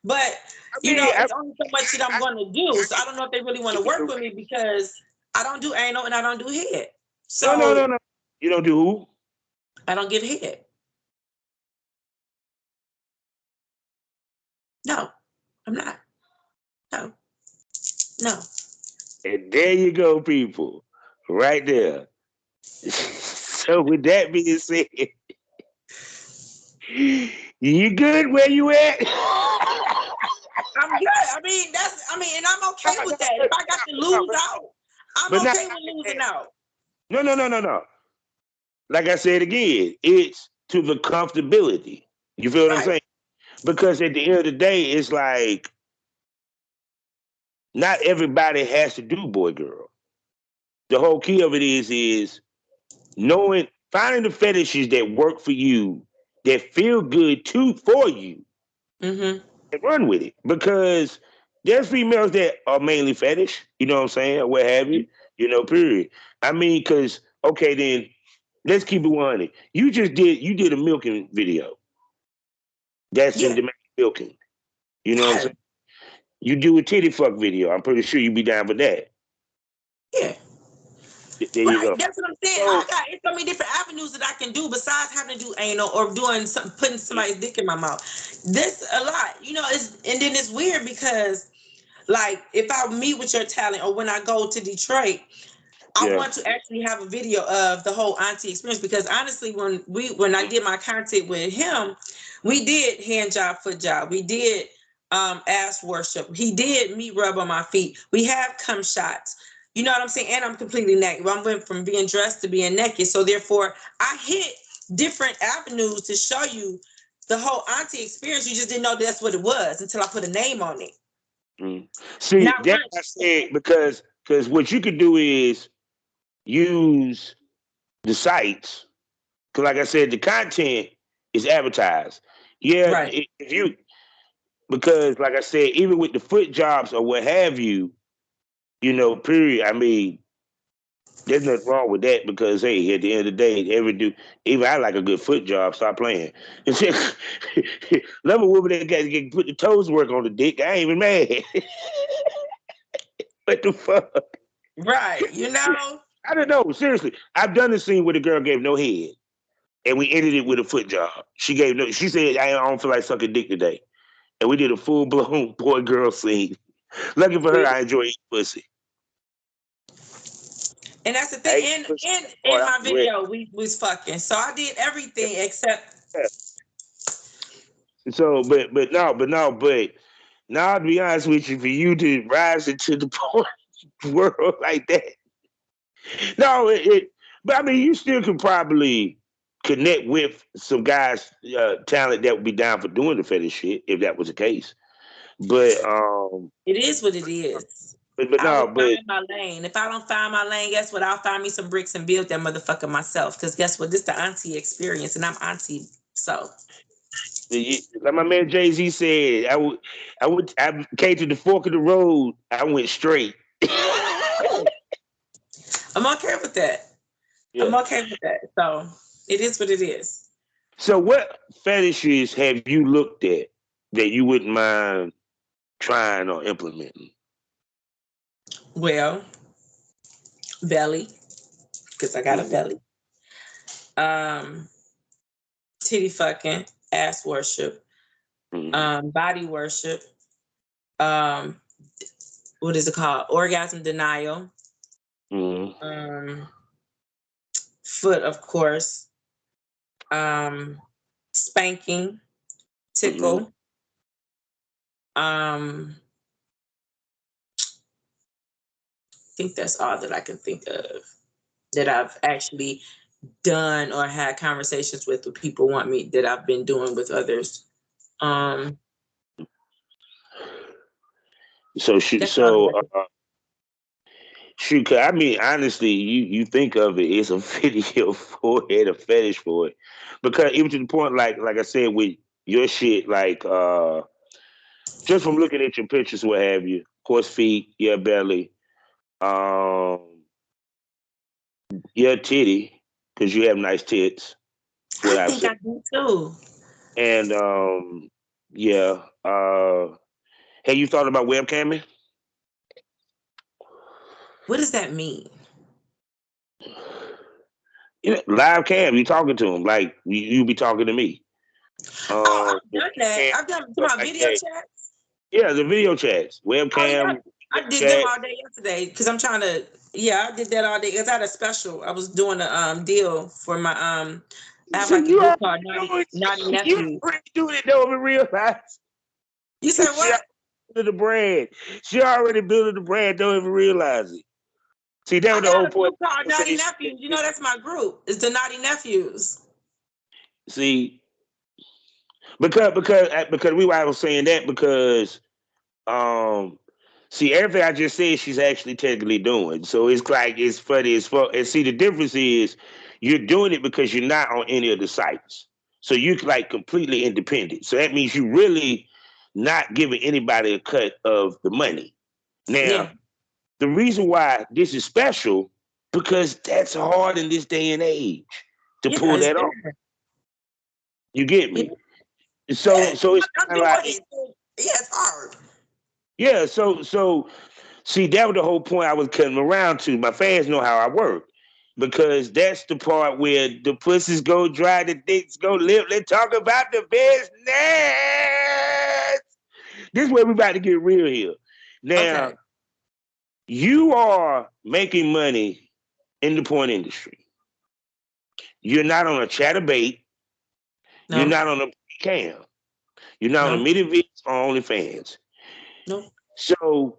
but I mean, it's only so much that I'm gonna do. So I don't know if they really want to work with me because I don't do anal and I don't do head. So no. You don't do who? I don't give head. No, I'm not. No, no. And there you go, people. Right there. So with that being said, you good where you at? I'm good. And I'm okay with that. If I got to lose out, I'm okay with losing out. No. Like I said again, it's to the comfortability. You feel what I'm saying? Because at the end of the day, it's like not everybody has to do boy girl. The whole key of it is finding the fetishes that work for you, that feel good for you, Mm-hmm. and run with it. Because there's females that are mainly fetish, you know what I'm saying, or what have you, period. I mean, because okay, then let's keep it 100. You did a milking video. That's in demand milking. You know what I'm saying? You do a titty fuck video. I'm pretty sure you'd be down for that. Yeah. There you go. That's what I'm saying. It's so many different avenues that I can do besides having to do anal or doing something, putting somebody's dick in my mouth. This a lot, and then it's weird because, like, if I meet with your talent or when I go to Detroit, I want to actually have a video of the whole auntie experience because honestly, when I did my content with him, we did hand job, foot job, we did ass worship, he did meat rub on my feet, we have cum shots. You know what I'm saying? And I'm completely naked. I went from being dressed to being naked. So therefore, I hit different avenues to show you the whole auntie experience. You just didn't know that's what it was until I put a name on it. Mm. See, that's what I said because what you could do is use the sites. Because like I said, the content is advertised. Yeah, right. Because like I said, even with the foot jobs or what have you, period. I mean, there's nothing wrong with that because hey, at the end of the day, even I like a good foot job. Stop playing. Love a woman that can put the toes work on the dick. I ain't even mad. What the fuck? Right. I don't know. Seriously, I've done the scene where the girl gave no head, and we ended it with a foot job. She said, "I don't feel like sucking dick today," and we did a full blown boy girl scene. Lucky for her, I enjoy eating pussy. And that's the thing. And in my video, we was fucking. So I did everything except. So, but now to be honest with you, for you to rise into the porn world like that, no, but I mean, you still can probably connect with some guys, talent that would be down for doing the fetish shit if that was the case. But it is what it is. I will find my lane. If I don't find my lane, guess what? I'll find me some bricks and build that motherfucker myself. Because guess what? This is the auntie experience, and I'm auntie. So, like my man Jay-Z said, I came to the fork of the road. I went straight. I'm okay with that. Yeah. I'm okay with that. So it is what it is. So what fetishes have you looked at that you wouldn't mind trying or implementing? Well, belly, because I got a belly. Titty fucking, ass worship, body worship, what is it called? Orgasm denial. Foot, of course. Spanking, tickle. I think that's all that I can think of that I've actually done or had conversations with people want me that I've been doing with others. Shoot, I mean, honestly, you think of it, it's a video for it, a fetish for it, because even to the point, like I said, with your shit, like just from looking at your pictures, what have you, horse feet, your belly, your titty, because you have nice tits. I think I do too. And yeah, have you thought about webcamming? What does that mean? Live cam, you talking to him like you be talking to me. I've done that. I've done my video chats. Yeah, the video chats, webcam. I did them all day yesterday because I'm trying to. Yeah, I did that all day because I had a special. I was doing a deal for my I have So like a you group already called doing Naughty you Nephews. already doing it, don't even realize. You said She what? already building the brand. She already building the brand, don't even realize it. See, that I was the got whole a group point. called Naughty Nephews. You know that's my group. It's the Naughty Nephews. See, because we why I was saying that because um see everything I just said she's actually technically doing. So it's like it's funny as fuck. And see the difference is you're doing it because you're not on any of the sites. So you're like completely independent. So that means you really not giving anybody a cut of the money. Now, Yeah. the reason why this is special because that's hard in this day and age to Yeah, pull it's that off. there. You get Yeah, me? yeah. So it's I'm kind of doing like it. Yeah, it's hard. yeah. So see that was the whole point I was cutting around to. My fans know how I work because that's the part where the pussies go dry, the dicks go limp. Let's talk about the business. This is where we about to get real here. Okay. Now you are making money in the porn industry. You're not on a chatterbait. You're No. not on a cam. You're not on a No. manyvids or OnlyFans. No. So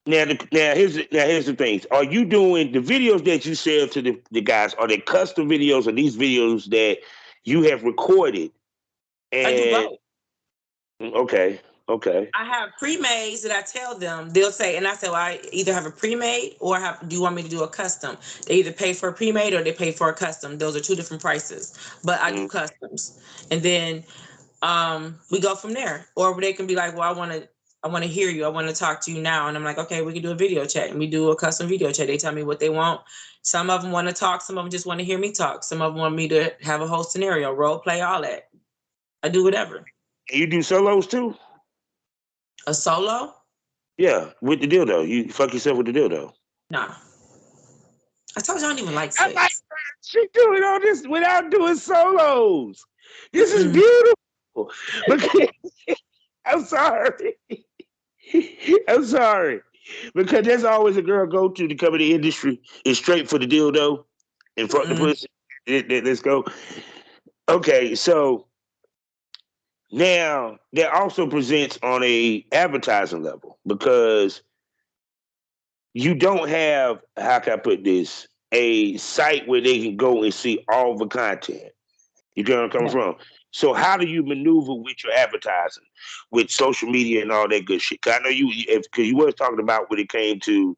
here's the things. Are you doing the videos that you sell to the guys? Are they custom videos or these videos that you have recorded? I do And both. okay, okay, I have pre-mades that I tell them. They'll say, and I say, well, I either have a pre-made or I have. Do you want me to do a custom? They either pay for a pre-made or they pay for a custom. Those are two different prices. But I do mm, customs, and then we go from there. Or they can be like, well, I want to hear you. I want to talk to you now. And I'm like, okay, we can do a video chat. And we do a custom video chat. They tell me what they want. Some of them want to talk. Some of them just want to hear me talk. Some of them want me to have a whole scenario, role play, all that. I do whatever. and you do solos too? A solo? Yeah, with the dildo. You fuck yourself with the dildo. Nah. I told you I don't even like I'm like, sex. she doing all this without doing solos. This is Mm-mm. beautiful. Because I'm sorry. I'm sorry. Because there's always a girl go to come in the industry is straight for the dildo and fuck the Mm-mm. pussy. Let's go. Okay, so now that also presents on a advertising level because you don't have how can I put this a site where they can go and see all the content. You get where I'm coming Yeah. from? So how do you maneuver with your advertising, with social media and all that good shit? 'Cause I know you, because you was talking about when it came to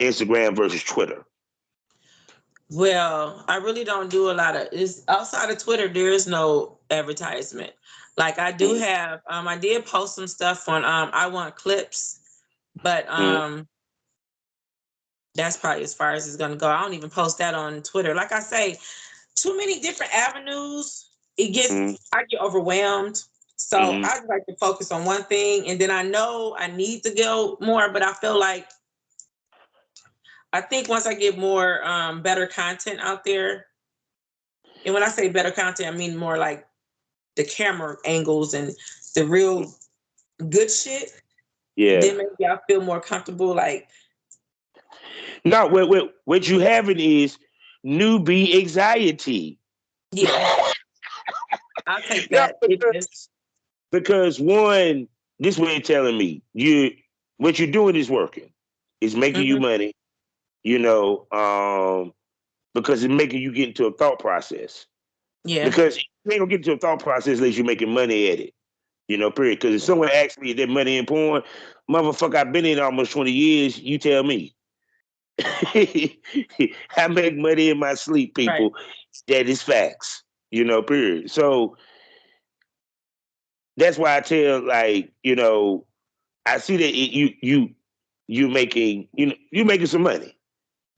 Instagram versus Twitter. Well, I really don't do a lot of it's outside of Twitter, there is no advertisement. Like I do Mm, have I did post some stuff on I want clips, but mm, that's probably as far as it's gonna go. I don't even post that on Twitter. Like I say, too many different avenues. mm, I get overwhelmed. So mm. I just like to focus on one thing, and then I know I need to go more, but I feel like I think once I get more better content out there, and when I say better content, I mean more like the camera angles and the real good shit. Yeah. Then maybe I feel more comfortable. Like, No, what you having is newbie anxiety. yeah, I'll take Yeah, that. It is. because one, this way telling me what you're doing is working. It's making you Mhm. money, you know, because it's making you get into a thought process. Yeah. Because you ain't gonna get into a thought process unless you're making money at it. You know, period. Because if someone asks me if they're money in porn, motherfucker, I've been in almost 20 years. You tell me. I make money in my sleep, Right. people. That is facts. You know, period. So that's why I tell, like, I see that you making, you making some money.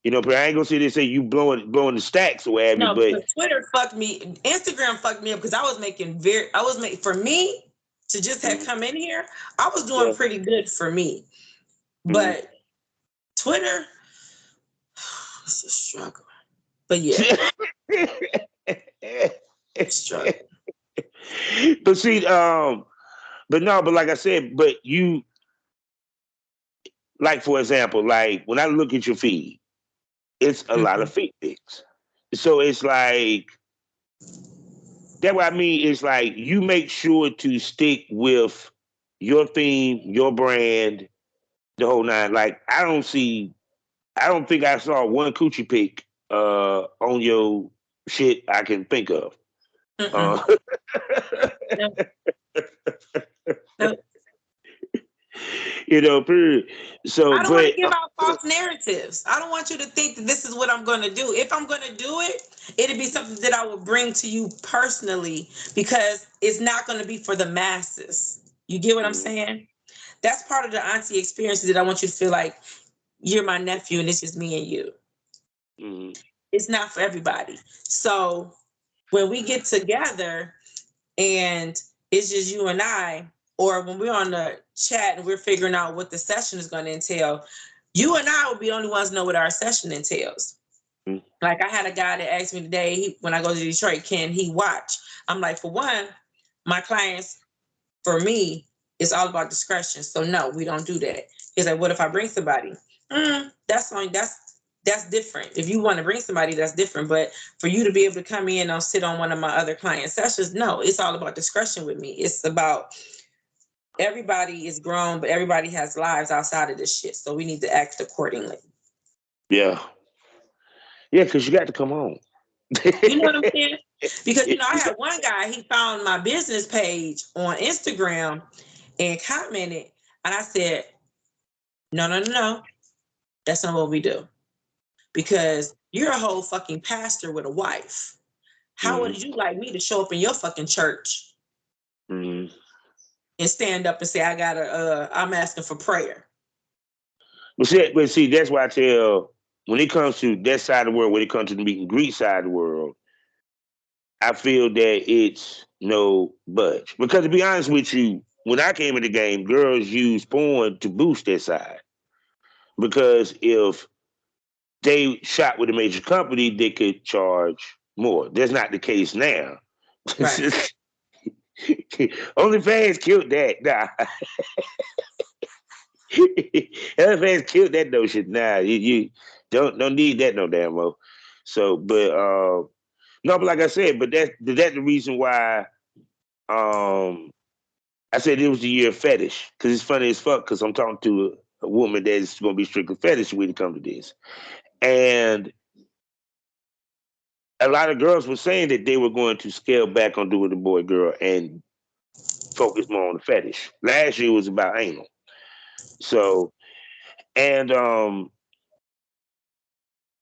You know, but I ain't gonna sit there and say you blowing the stacks or whatever, No, but because Twitter fucked me. Instagram fucked me up because I was making for me to just have mm, come in here. I was doing yeah. pretty good for me, Mm. but Twitter, it's a struggle. But yeah, struggle. But see, but no, but like I said, but like for example, like when I look at your feed, it's a lot of Mhm. feet pics. So it's like that. What I mean is like you make sure to stick with your theme, your brand, the whole nine. Like I don't think I saw one coochie pic on your shit I can think of. Mm-mm. Uh, No, no. period. So, I don't want but to give out false narratives. I don't want you to think that this is what I'm going to do. If I'm going to do it, it'd be something that I will bring to you personally because it's not going to be for the masses. You get what I'm Mhm, saying? That's part of the auntie experience that I want you to feel like you're my nephew and it's just me and you. mhm, It's not for everybody. So when we get together and it's just you and I, or when we're on the chat and we're figuring out what the session is going to entail, you and I will be the only ones know what our session entails. mhm. Like I had a guy that asked me today, when I go to Detroit, can he watch? I'm like, for one, my clients, for me, it's all about discretion. So no, we don't do that. He's like, what if I bring somebody? That's different. If you want to bring somebody, that's different. But for you to be able to come in and sit on one of my other client sessions, no, it's all about discretion with me. It's about everybody is grown, but everybody has lives outside of this shit. So we need to act accordingly. Yeah, yeah, because you got to come home. You know what I'm saying? Because I had one guy, he found my business page on Instagram and commented, and I said, no, no, no, no. That's not what we do. Because you're a whole fucking pastor with a wife. How Mhm, would you like me to show up in your fucking church mhm. and stand up and say, I'm asking for prayer? But see, that's why I tell when it comes to that side of the world, when it comes to the meet and greet side of the world, I feel that it's no budge. Because to be honest with you, when I came in the game, girls used porn to boost their side. Because if they shot with a major company, they could charge more. That's not the case now. Right. OnlyFans killed that. Nah. OnlyFans killed that notion. Nah, you don't need that no damn more. So, but no, but like I said, but that's the reason why um I said it was the year of fetish because it's funny as fuck because I'm talking to a woman that's going to be strictly fetish when it comes to this, and a lot of girls were saying that they were going to scale back on doing the boy girl and focus more on the fetish. Last year was about anal. So and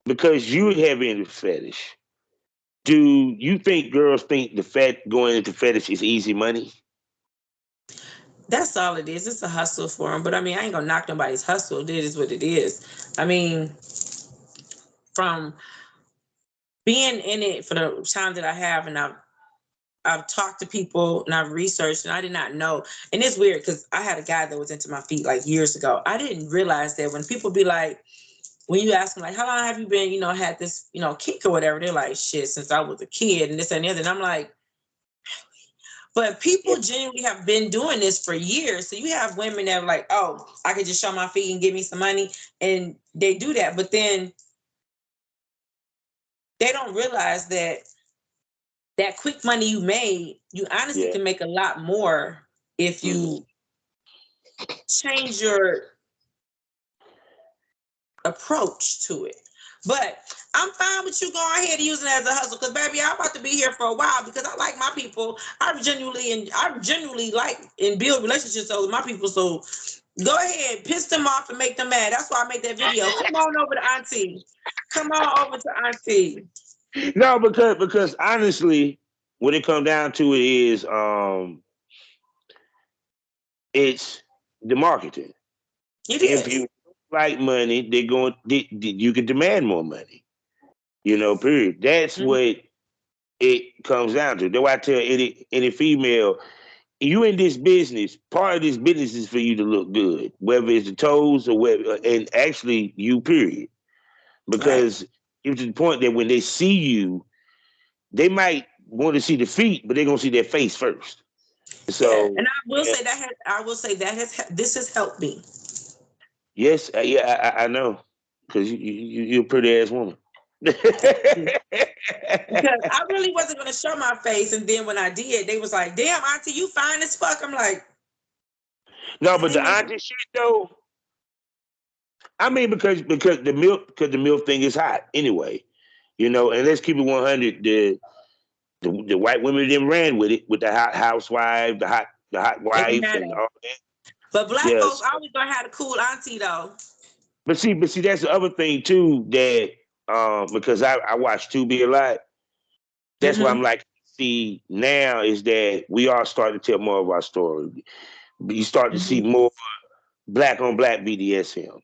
because you have into fetish, do you think girls think the going into fetish is easy money? That's all it is. It's a hustle for them. But I mean, I ain't gonna knock nobody's hustle. It is what it is. I mean, from being in it for the time that I have, and I've talked to people and I've researched, and I did not know. And it's weird because I had a guy that was into my feet like years ago. I didn't realize that when people be like, when you ask them like, how long have you been, had this, kink or whatever, they're like, shit, since I was a kid and this and the other. And I'm like, but Yeah, people genuinely have been doing this for years. So you have women that are like, oh, I could just show my feet and give me some money. And they do that. But then they don't realize that that quick money you made, you honestly yeah. can make a lot more if Mhm. you change your approach to it. But I'm fine with you going ahead and using it as a hustle because baby, I'm about to be here for a while because I like my people. I genuinely like and build relationships with my people. So go ahead, piss them off and make them mad. That's why I made that video. Come on over to Auntie. Come on over to Auntie. No, because honestly, when it comes down to it, is it's the marketing. It If is. you like money, you can demand more money. Period. That's Mhm. what it comes down to. That's why I tell any female, you in this business. Part of this business is for you to look good, whether it's the toes or whether, and actually you. Period. Right. Because it's to the point that when they see you, they might want to see the feet, but they're gonna see their face first. Yeah. And So I will yeah, say that this has helped me. Yes, yeah, I know, because you're a pretty ass woman. Because I really wasn't gonna show my face, and then when I did, they was like, "Damn, auntie, you fine as fuck." I'm like, No, but "Hey, the man." auntie shit though, I mean, because the milk thing is hot anyway, And let's keep it 100. The white women then ran with it with the hot housewife, the hot They be wife, mad and at. all that. But black folks Yes, always gonna have a cool auntie though. but see, that's the other thing too that because I watch Tubi a lot. That's why I'm Hmm. like, see now is that we are starting to tell more of our story. You start to see Hmm. more black on black BDSM.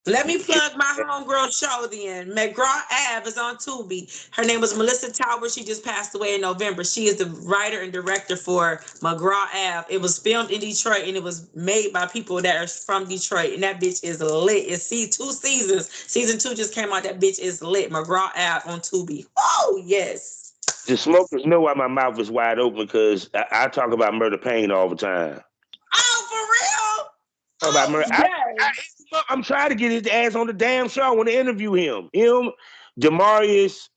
Let me plug my homegirl show then. McGraw Ave is on Tubi. Her name was Melissa Tower. She just passed away in November. She is the writer and director for McGraw Ave. It was filmed in Detroit and it was made by people that are from Detroit. And that bitch is lit. It's two seasons. Season 2 just came out. That bitch is lit. McGraw Ave on Tubi. Oh, yes. The smokers know why my mouth is wide open because I talk about Murder Pain all the time. Oh, for real? Talk about Oh, murder. yes. I'm trying to get his ass on the damn show. I want to interview him. Demarius,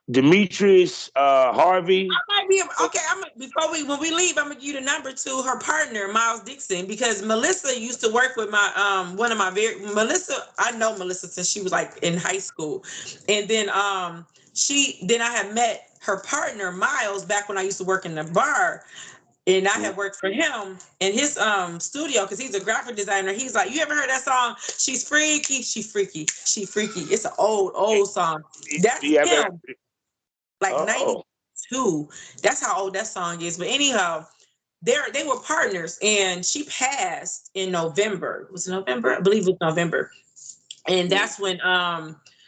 Demetrius, Harvey. I might be okay. Before when we leave, I'm gonna give you the number to her partner, Miles Dixon, because Melissa used to work with my one of my Melissa. I know Melissa since she was like in high school, and then I had met her partner Miles back when I used to work in the bar. And I had worked for him in his studio because he's a graphic designer. He's like, you ever heard that song? She's freaky, she freaky, she freaky. It's an old song. That's Yeah, him, like oh, 92. That's how old that song is. But anyhow, they were partners, and she passed in November. Was it November? I believe it was November. And that's when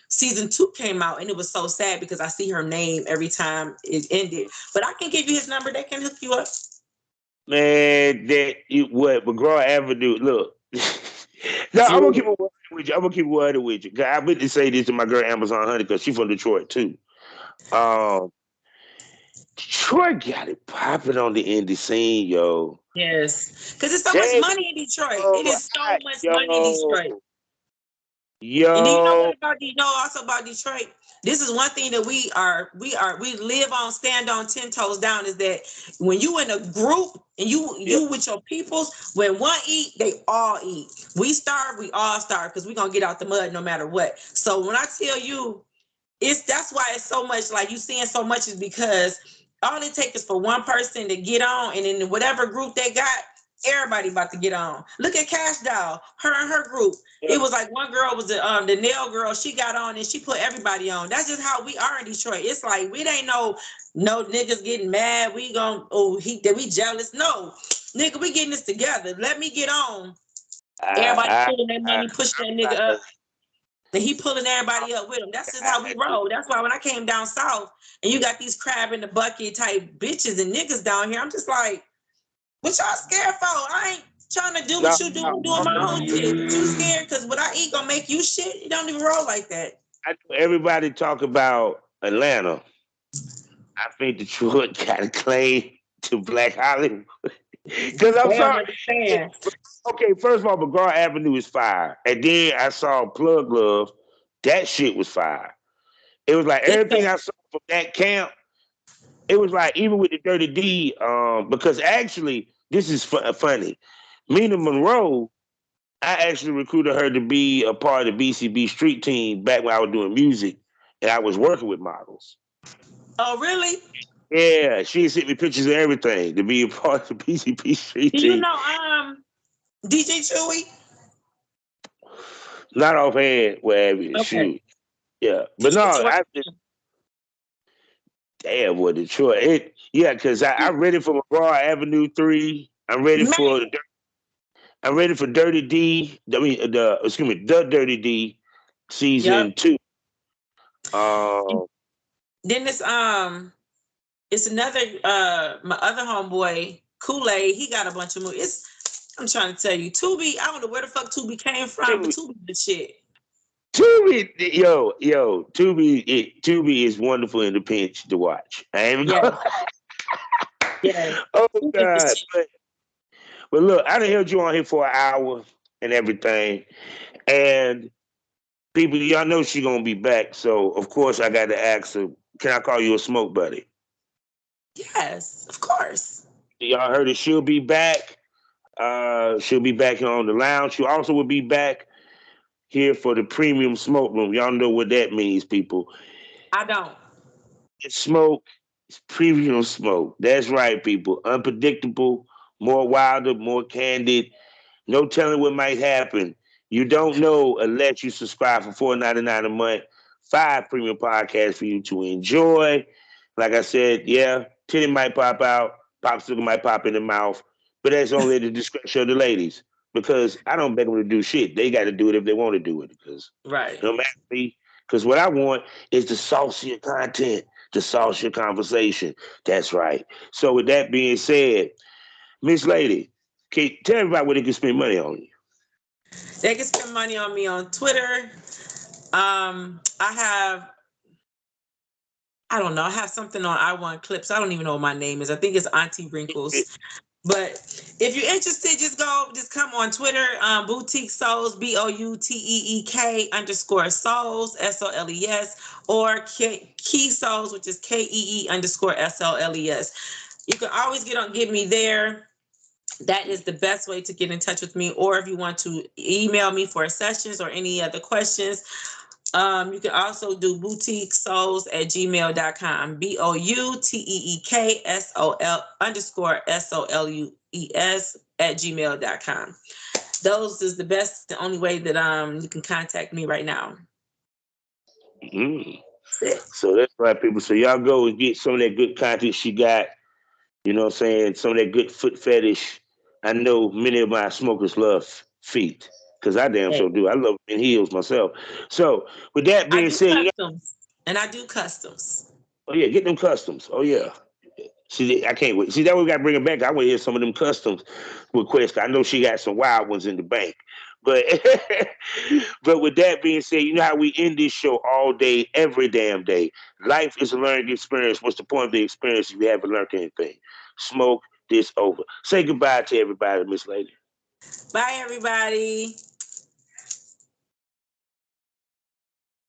season 2 came out, and it was so sad because I see her name every time it ended. But I can give you his number. They can hook you up. man, what McGraw Avenue? Look, no, I'm gonna keep it 100 with you. I'm gonna keep it 100 with you. 'Cause I meant to say this to my girl Amazon Honey because she's from Detroit too. Um, Detroit got it popping on the indie scene, yo. Yes, because there's so much They money in Detroit. so It is so hot, much money in Detroit. yo, And do you know yo. what about also about Detroit? This is one thing that we live on, stand on 10 toes down, is that when you in a group and Yeah. you with your peoples, when one eat, they all eat. We starve, we all starve because we're gonna get out the mud no matter what. So when I tell you, that's why it's so much, like you seeing so much, is because all it takes is for one person to get on, and in whatever group they got, everybody about to get on. Look at Cash Doll, her and her group. Yeah. It was like one girl was the nail girl. She got on and she put everybody on. That's just how we are in Detroit. It's like we ain't no niggas getting mad. We gon' that we jealous. No, nigga, we getting this together. Let me get on. Everybody I, pulling that I, money, pushing that nigga up. And he pulling everybody up with him. That's just how we roll. That's why when I came down south and you got these crab in the bucket type bitches and niggas down here, I'm just like, what y'all scared for? I ain't trying to do no, what you do. no, I'm doing my own shit. But you scared because what I eat gonna make you shit? You don't even roll like that. I know everybody talk about Atlanta. I think Detroit got a claim to Black Hollywood. Because I'm They don't sorry. understand. Okay, first of all, McGraw Avenue is fire. And then I saw Plug Love. That shit was fire. It was like It's everything I saw from that camp. It was like even with the Dirty D, because actually this is funny. Mina Monroe, I actually recruited her to be a part of the BCB street team back when I was doing music and I was working with models. oh really? Yeah, she sent me pictures of everything to be a part of the BCB street Do you team. know DJ Chewy? Not offhand, wherever Okay. shoot. Yeah, but She no, used to work. I just damn what Detroit. Yeah, because I read it for McGraw Avenue 3. Man, I'm ready for Dirty D. I mean the Dirty D yep. season 2. Um, Then it's another my other homeboy, Kool-Aid, he got a bunch of movies. I'm trying to tell you, Tubi, I don't know where the fuck Tubi came from, but Tubi, Tubi the shit. Tubi is wonderful in the pinch to watch. I ain't even Yeah, gonna, yeah. oh Tubi the God. shit. But look, I done held you on here for an hour and everything. And people, y'all know she gonna be back. So of course I got to ask her, can I call you a smoke buddy? Yes, of course. Y'all heard it. She'll be back. She'll be back here on the lounge. She also will be back here for the premium smoke room. Y'all know what that means, people. I don't. It's smoke. It's premium smoke. That's right, people. Unpredictable, more wilder, more candid. No telling what might happen. You don't know unless you subscribe for $4.99 a month. 5 premium podcasts for you to enjoy. Like I said, yeah, titty might pop out, popsicle might pop in the mouth, but that's only at the discretion of the ladies. Because I don't beg them to do shit. They got to do it if they want to do it. Because Right. no matter me. Because what I want is the saucier content, the saucier conversation. That's right. So with that being said, Miss Lady, can you tell everybody where they can spend money on you? They can spend money on me on Twitter. I don't know. I have something on I Want Clips. I don't even know what my name is. I think it's Auntie Wrinkles. But if you're interested, just come on Twitter, Boutique Soles, BOUTEEK_Soles, SOLES, or Kee Soles, which is KEE_SOLES. You can always get me there. That is the best way to get in touch with me. Or if you want to email me for sessions or any other questions, you can also do boutiquesoles@gmail.com. BOUTEEKSOL_SOLUES@gmail.com. Those is the best, the only way that you can contact me right now. Mm. So that's right, people. So y'all go and get some of that good content she got. You know what I'm saying? Some of that good foot fetish. I know many of my smokers love feet. Because I damn Hey, sure do. I love in heels myself. So with that I being do said, customs, and I do customs. oh yeah, get them customs. Oh yeah. See, I can't wait. See, that we got to bring her back. I want to hear some of them customs requests. I know she got some wild ones in the bank. But but with that being said, you know how we end this show all day, every damn day. Life is a learning experience. What's the point of the experience if you haven't learned anything? Smoke this over. Say goodbye to everybody, Miss Lady. Bye, everybody.